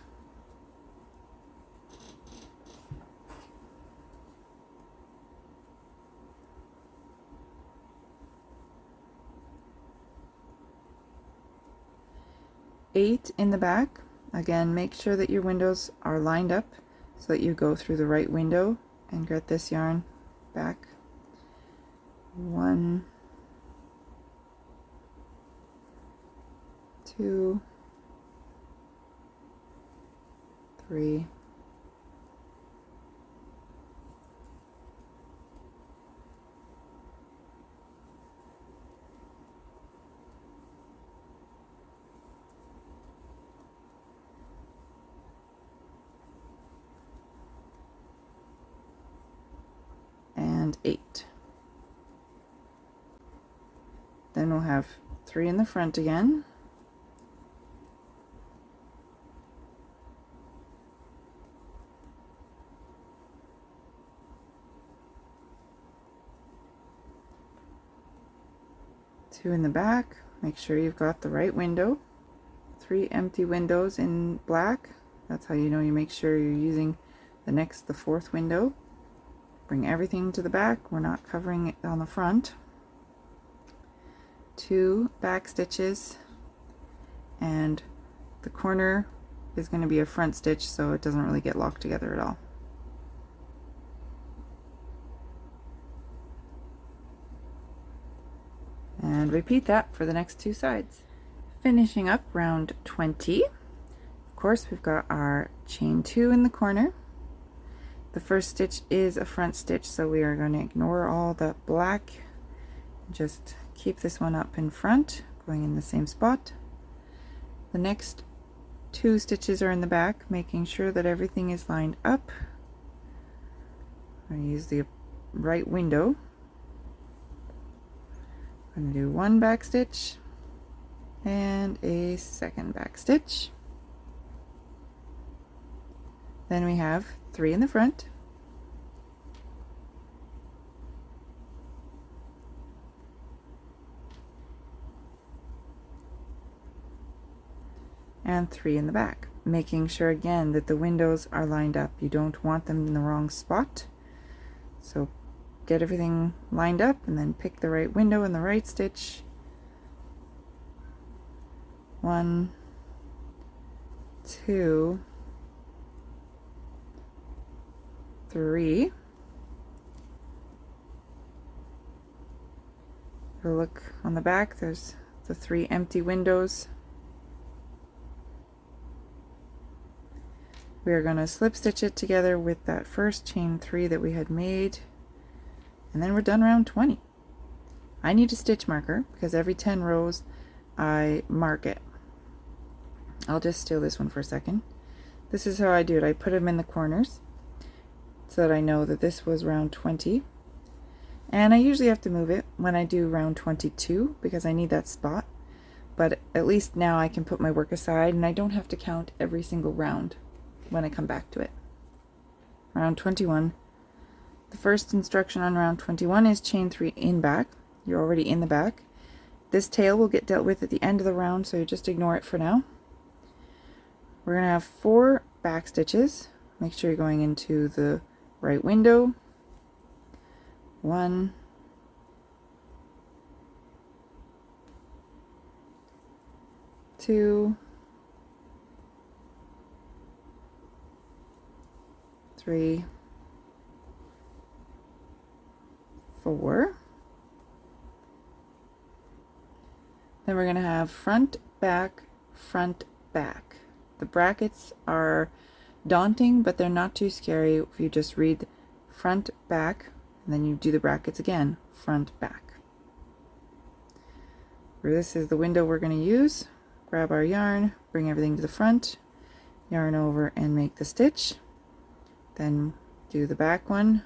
Eight in the back. Again, make sure that your windows are lined up so that you go through the right window and get this yarn back. 1, 2, 3, 8. Then we'll have 3 in the front again. Two in the back. Make sure you've got the right window. 3 empty windows in black. That's how you know you make sure you're using the fourth window. Bring everything to the back. We're not covering it on the front. 2 back stitches, and the corner is going to be a front stitch, so it doesn't really get locked together at all. And repeat that for the next 2 sides. Finishing up round 20. Of course, we've got our chain 2 in the corner. The first stitch is a front stitch, so we are going to ignore all the black. Just keep this one up in front, going in the same spot. The next 2 stitches are in the back, making sure that everything is lined up. I'm going to use the right window. I'm going to do 1 back stitch and a second back stitch. Then we have 3 in the front, and 3 in the back, making sure again that the windows are lined up. You don't want them in the wrong spot, so get everything lined up and then pick the right window and the right stitch. 1, 2, 3. Look on the back, there's the 3 empty windows. We are going to slip stitch it together with that first chain 3 that we had made, and then we're done round 20. I need a stitch marker because every 10 rows I mark it. I'll just steal this one for a second. This is how I do it. I put them in the corners so that I know that this was round 20, and I usually have to move it when I do round 22 because I need that spot, but at least now I can put my work aside and I don't have to count every single round when I come back to it. Round 21. The first instruction on round 21 is chain 3 in back. You're already in the back. This tail will get dealt with at the end of the round, so you just ignore it for now. We're going to have 4 back stitches. Make sure you're going into the right window. 1, 2, 3, 4. Then we're going to have front, back, front, back. The brackets are daunting, but they're not too scary if you just read front, back, and then you do the brackets again, front, back. This is the window we're going to use. Grab our yarn, bring everything to the front, yarn over and make the stitch. Then do the back one,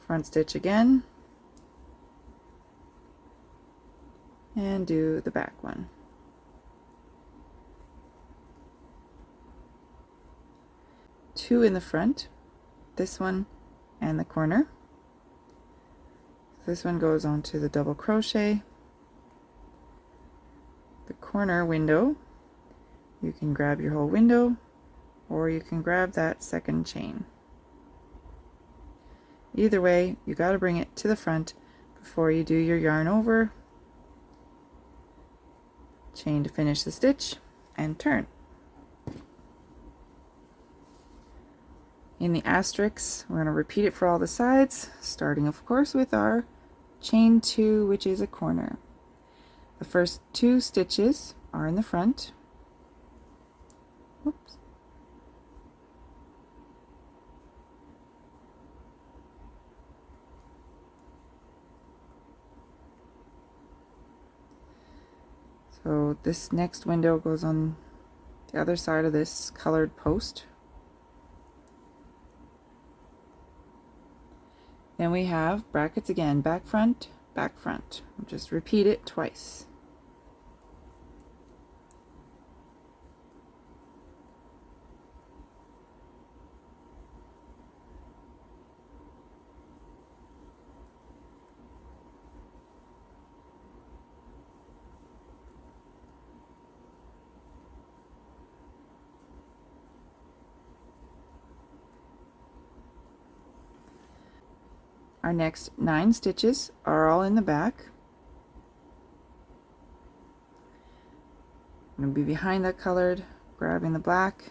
front stitch again, and do the back one. Two in the front, this one and the corner. This one goes onto the double crochet. The corner window, you can grab your whole window, or you can grab that second chain. Either way, you got to bring it to the front before you do your yarn over, chain to finish the stitch, and turn. In the asterisks, we're going to repeat it for all the sides, starting of course with our chain 2, which is a corner. The first 2 stitches are in the front. Oops. So this next window goes on the other side of this colored post. Then we have brackets again, back front, back front. Just repeat it twice. Our next 9 stitches are all in the back. I'm going to be behind that colored, grabbing the black,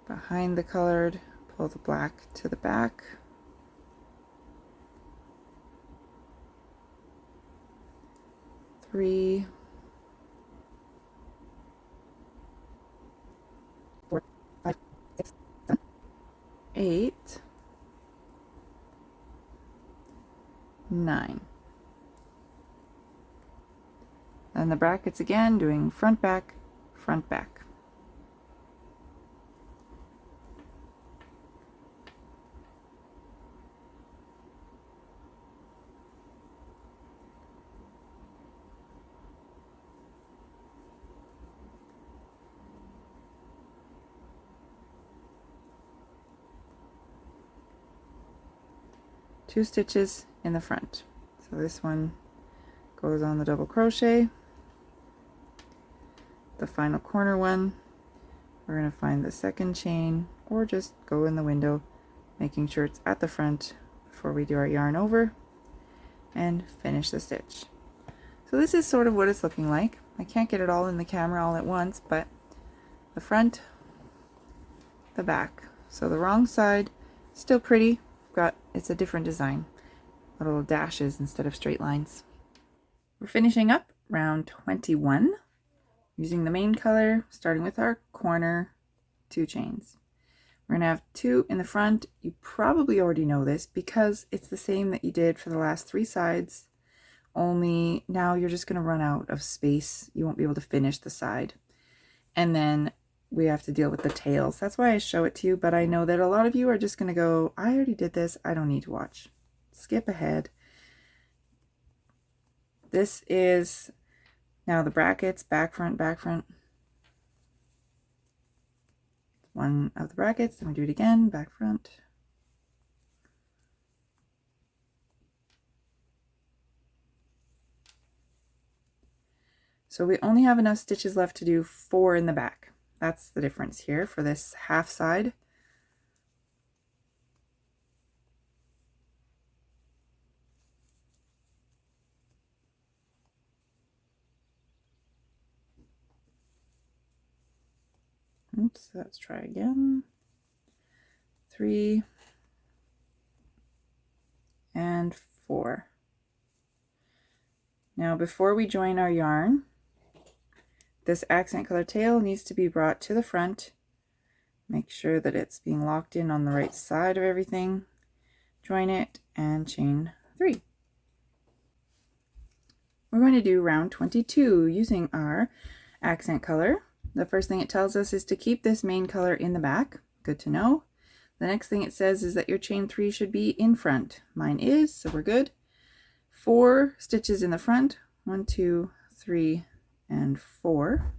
behind the colored, pull the black to the back, three, 4, 5, 6, 7, 8, 9. And the brackets again, doing front, back, front, back. Two stitches in the front. So this one goes on the double crochet. The final corner one, we're going to find the second chain, or just go in the window, making sure it's at the front before we do our yarn over, and finish the stitch. So this is sort of what it's looking like. I can't get it all in the camera all at once, but the front, the back. So the wrong side, still pretty. It's a different design, little dashes instead of straight lines. We're finishing up round 21 using the main color, starting with our corner 2 chains. We're gonna have 2 in the front. You probably already know this because it's the same that you did for the last 3 sides, only now you're just gonna run out of space. You won't be able to finish the side. And then we have to deal with the tails. That's why I show it to you, but I know that a lot of you are just going to go, I already did this, I don't need to watch. Skip ahead. This is now the brackets, back front, one of the brackets, then we do it again, back front. So we only have enough stitches left to do 4 in the back. That's the difference here for this half side. Oops, let's try again. 3 and 4. Now before we join our yarn, this accent color tail needs to be brought to the front. Make sure that it's being locked in on the right side of everything. Join it and chain 3. We're going to do round 22 using our accent color. The first thing it tells us is to keep this main color in the back. Good to know. The next thing it says is that your chain 3 should be in front. Mine is, so we're good. 4 stitches in the front. 1, 2, 3, and 4.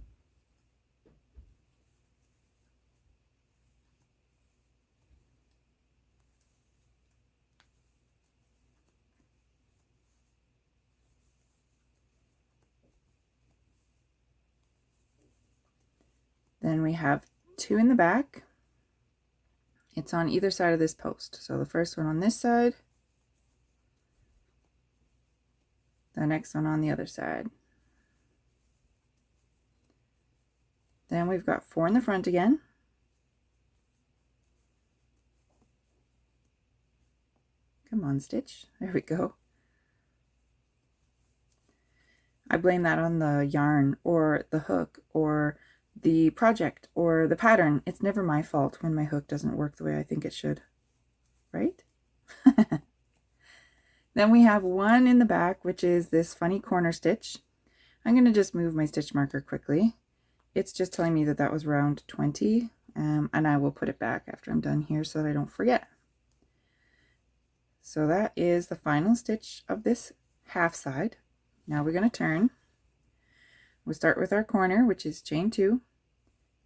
Then we have 2 in the back. It's on either side of this post. So the first one on this side, the next one on the other side. Then we've got 4 in the front again. Come on, stitch. There we go. I blame that on the yarn or the hook or the project or the pattern. It's never my fault when my hook doesn't work the way I think it should, right? Then we have 1 in the back, which is this funny corner stitch. I'm going to just move my stitch marker quickly. It's just telling me that that was round 20, and I will put it back after I'm done here so that I don't forget. So that is the final stitch of this half side. Now we're going to turn. We'll start with our corner, which is chain 2,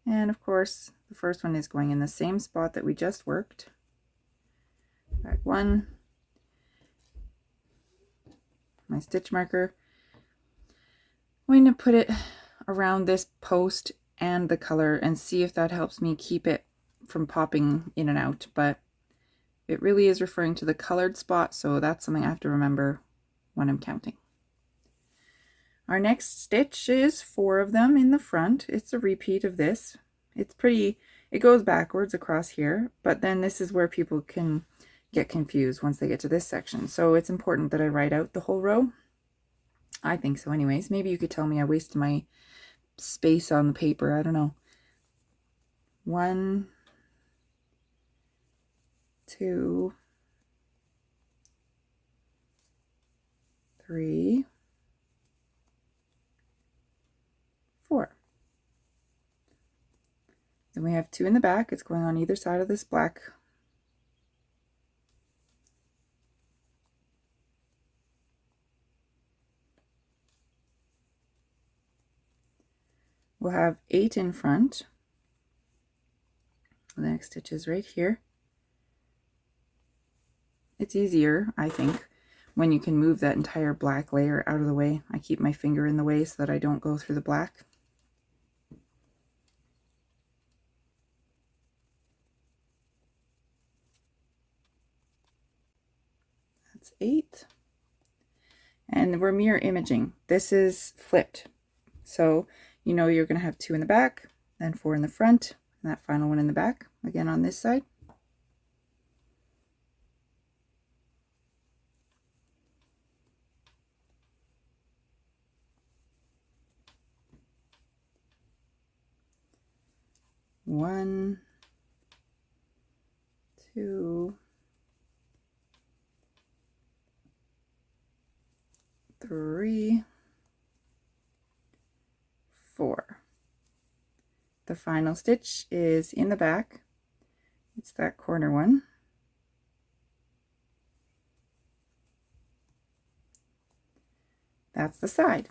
and of course the first one is going in the same spot that we just worked. Back 1, my stitch marker. I'm going to put it around this post and the color and see if that helps me keep it from popping in and out, but it really is referring to the colored spot, so that's something I have to remember when I'm counting. Our next stitch is 4 of them in the front. It's a repeat of this. It's pretty, it goes backwards across here, but then this is where people can get confused once they get to this section. So it's important that I write out the whole row. I think so anyways. Maybe you could tell me I wasted my space on the paper. I don't know. 1, 2, 3, 4. Then we have 2 in the back. It's going on either side of this black. We'll have 8 in front. The next stitch is right here. It's easier, I think, when you can move that entire black layer out of the way. I keep my finger in the way so that I don't go through the black. That's 8. And we're mirror imaging. This is flipped. So you know you're going to have 2 in the back, then 4 in the front, and that final one in the back, again on this side. One, 2, 3, 4. The final stitch is in the back. It's that corner one. That's the side.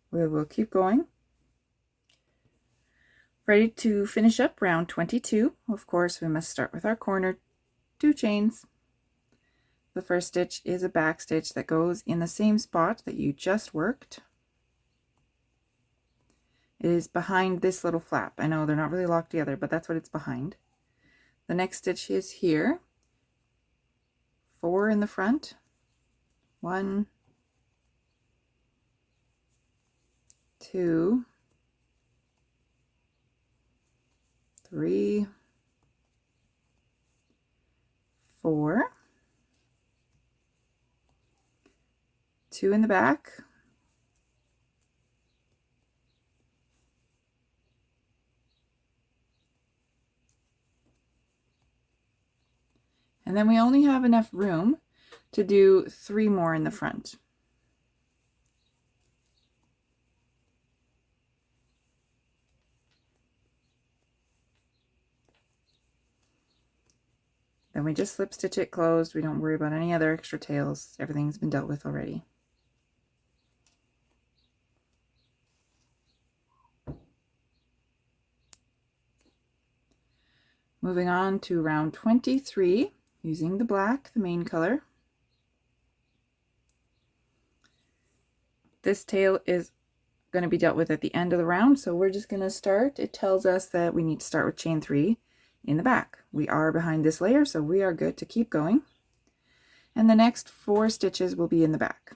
We will keep going. Ready to finish up round 22. Of course, we must start with our corner 2 chains. The first stitch is a back stitch that goes in the same spot that you just worked. It is behind this little flap. I know they're not really locked together, but that's what it's behind. The next stitch is here. 4 in the front. 1, 2, 3, 4, 2 in the back, and then we only have enough room to do 3 more in the front. Then we just slip stitch it closed. We don't worry about any other extra tails. Everything's been dealt with already. Moving on to round 23, using the black, the main color. This tail is going to be dealt with at the end of the round, so we're just going to start. It tells us that we need to start with chain 3 in the back. We are behind this layer, so we are good to keep going. And the next 4 stitches will be in the back.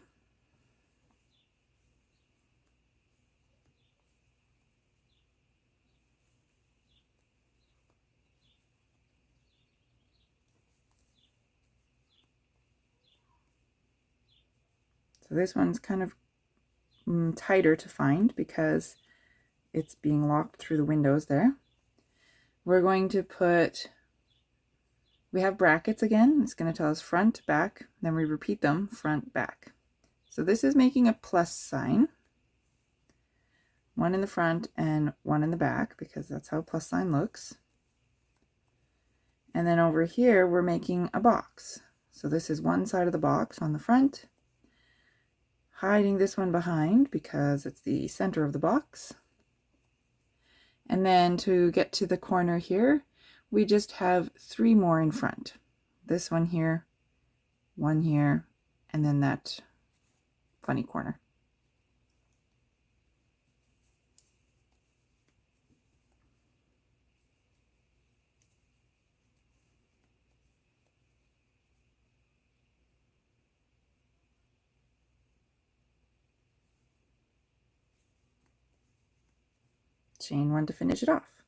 So this one's kind of tighter to find because it's being locked through the windows there. We're going to put, we have brackets again. It's going to tell us front, back, then we repeat them, front, back. So this is making a plus sign. 1 in the front and 1 in the back, because that's how a plus sign looks. And then over here, we're making a box. So this is one side of the box on the front, hiding this one behind because it's the center of the box. And then to get to the corner here, we just have 3 more in front. This one here, 1 here, and then that funny corner. Chain 1 to finish it off.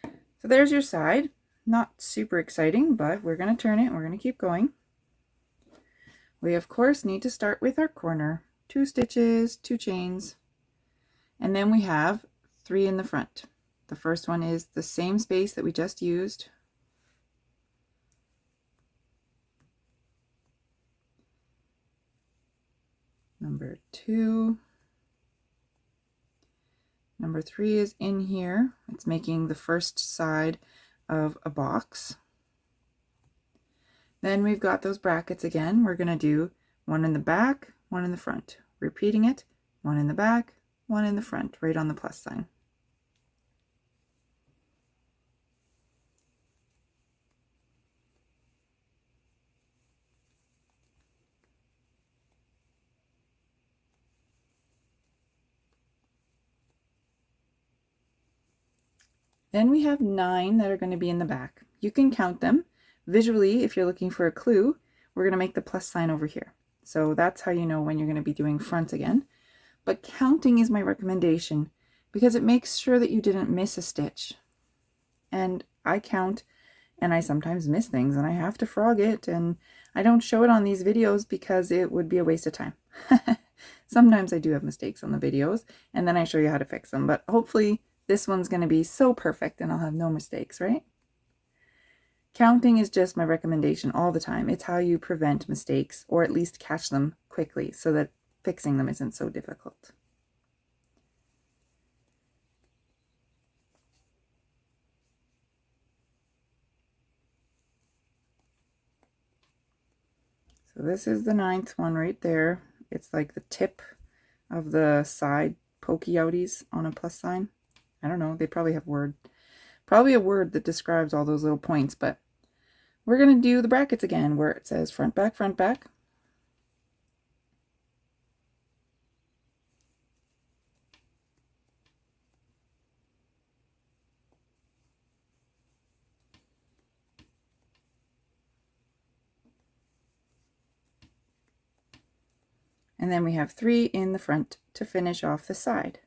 So there's your side. Not super exciting, but we're going to turn it and we're going to keep going. We of course need to start with our corner. 2 stitches, 2 chains, and then we have 3 in the front. The first one is the same space that we just used. Number 2. Number 3 is in here. It's making the first side of a box. Then we've got those brackets again. We're going to do 1 in the back, 1 in the front. Repeating it, 1 in the back, 1 in the front, right on the plus sign. Then we have 9 that are going to be in the back. You can count them. Visually, if you're looking for a clue, we're going to make the plus sign over here. So that's how you know when you're going to be doing front again. But counting is my recommendation because it makes sure that you didn't miss a stitch. And I count and I sometimes miss things and I have to frog it, and I don't show it on these videos because it would be a waste of time. Sometimes I do have mistakes on the videos and then I show you how to fix them, but hopefully this one's going to be so perfect and I'll have no mistakes, right? Counting is just my recommendation all the time. It's how you prevent mistakes, or at least catch them quickly so that fixing them isn't so difficult. So this is the 9th one right there. It's like the tip of the side pokey outies on a plus sign. I don't know, they probably have probably a word that describes all those little points, but we're going to do the brackets again where it says front, back, front, back. And then we have 3 in the front to finish off the side.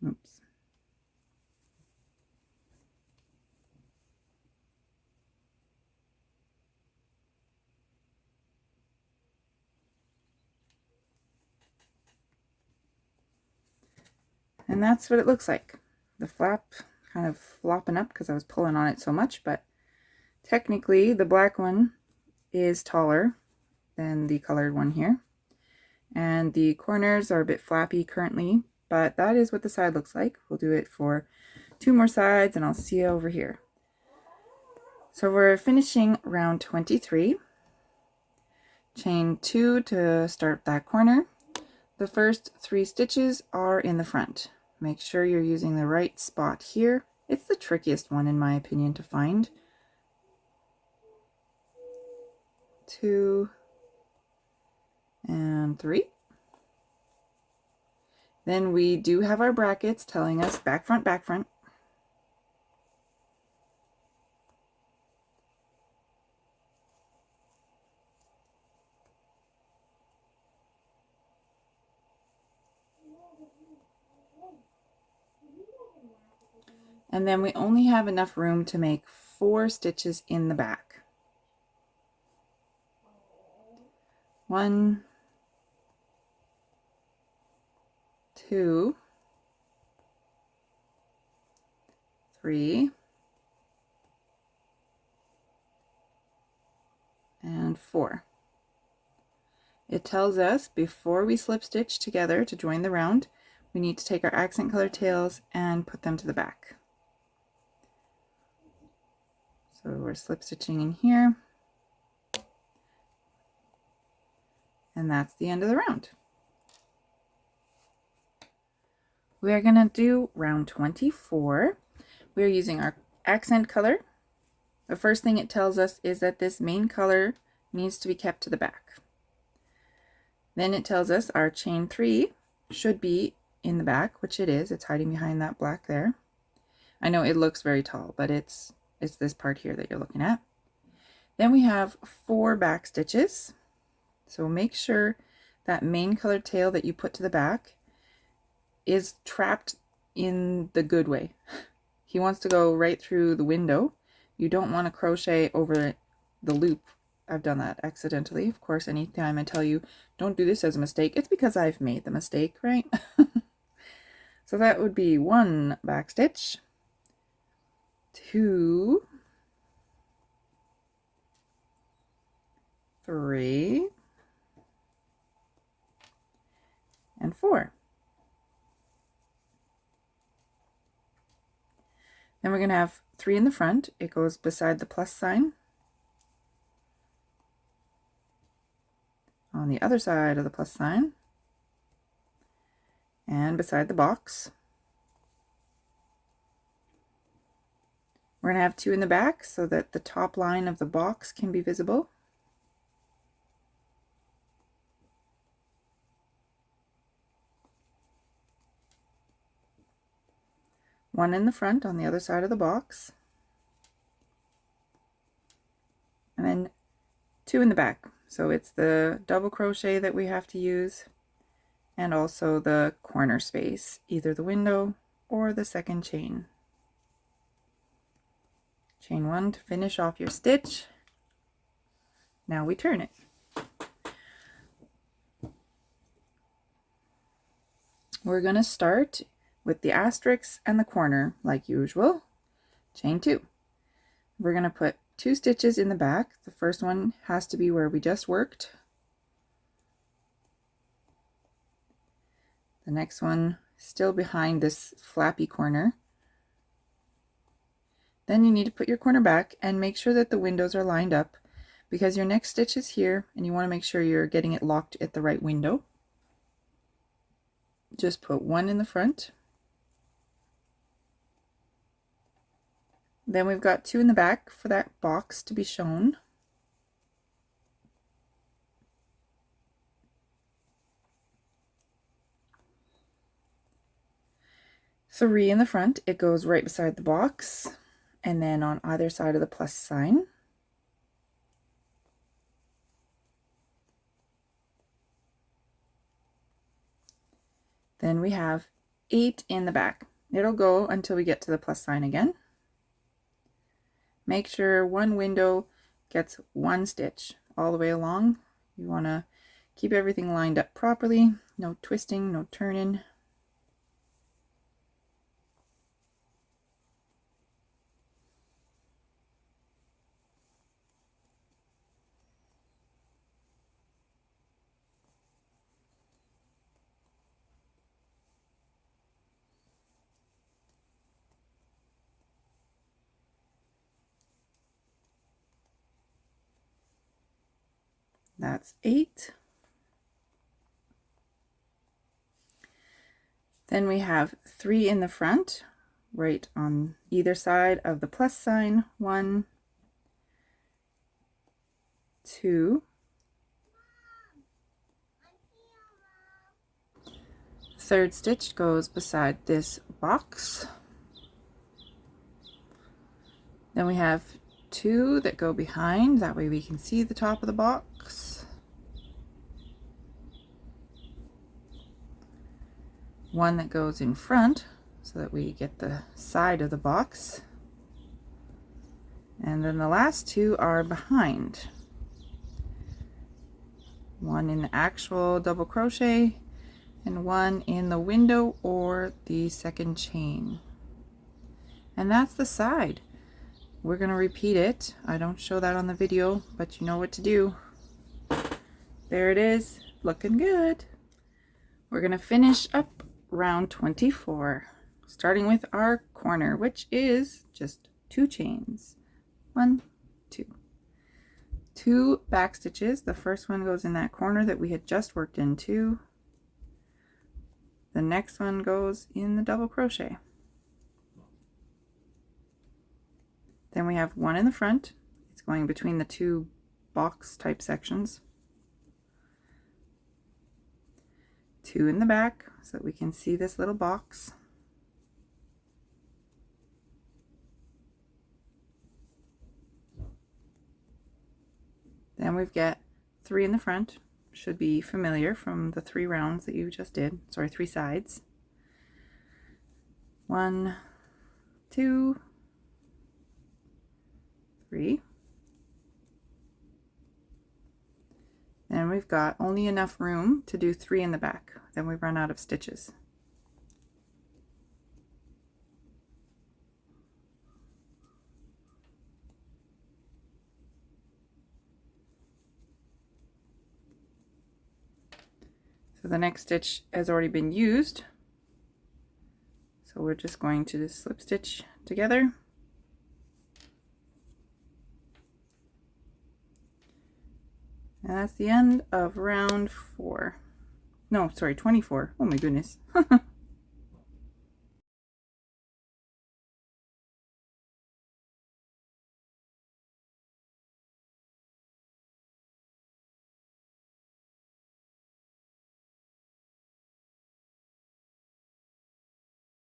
Oops. And that's what it looks like. The flap kind of flopping up because I was pulling on it so much, but technically the black one is taller than the colored one here. And the corners are a bit flappy currently, but that is what the side looks like. We'll do it for 2 more sides and I'll see you over here. So we're finishing round 23. Chain 2 to start that corner. The first 3 stitches are in the front. Make sure you're using the right spot here. It's the trickiest one in my opinion to find. 2 and 3. Then we do have our brackets telling us back, front, back, front. And then we only have enough room to make 4 stitches in the back. 1, 2, 3, and 4. It tells us before we slip stitch together to join the round, we need to take our accent color tails and put them to the back. So we're slip stitching in here, and that's the end of the round. We are going to do round 24. We are using our accent color. The first thing it tells us is that this main color needs to be kept to the back. Then it tells us our chain 3 should be in the back, which it is. It's hiding behind that black there. I know it looks very tall, but it's this part here that you're looking at. Then we have 4 back stitches. So make sure that main colored tail that you put to the back is trapped in the good way. He wants to go right through the window. You don't want to crochet over the loop. I've done that accidentally. Of course, anytime I tell you don't do this as a mistake, it's because I've made the mistake, right? So that would be 1 back stitch, 2, 3, and 4. Then we're going to have 3 in the front. It goes beside the plus sign. On the other side of the plus sign. And beside the box. We're going to have 2 in the back so that the top line of the box can be visible. One in the front on the other side of the box. And then 2 in the back. So it's the double crochet that we have to use, and also the corner space, either the window or the second chain. Chain 1 to finish off your stitch. Now we turn it. We're going to start with the asterisk and the corner like usual. Chain 2. We're going to put 2 stitches in the back. The first one has to be where we just worked. The next one still behind this flappy corner. Then you need to put your corner back and make sure that the windows are lined up, because your next stitch is here and you want to make sure you're getting it locked at the right window. just put one in the front. Then we've got 2 in the back for that box to be shown. Three in the front, it goes right beside the box, and then on either side of the plus sign. Then we have 8 in the back. It'll go until we get to the plus sign again. Make sure one window gets 1 stitch all the way along. You want to keep everything lined up properly, no twisting, no turning. That's 8. Then we have 3 in the front, right on either side of the plus sign. 1, 2, third stitch goes beside this box. Then we have 2 that go behind, that way we can see the top of the box. 1 that goes in front so that we get the side of the box. And then the last 2 are behind. 1 in the actual double crochet and 1 in the window or the second chain. And that's the side. We're going to repeat it. I don't show that on the video, but you know what to do. There it is, looking good. We're going to finish up round 24, starting with our corner, which is just 2 chains. 1, 2. 2 back stitches. The first one goes in that corner that we had just worked into. The next one goes in the double crochet. Then we have 1 in the front. It's going between the 2 box type sections. 2 in the back so that we can see this little box. Then we've got 3 in the front. Should be familiar from the 3 rounds that you just did. Sorry, 3 sides. 1, 2, 3. And we've got only enough room to do 3 in the back. Then we run out of stitches. So the next stitch has already been used. So we're just going to slip stitch together. And that's the end of round 4. No, sorry, 24. Oh my goodness.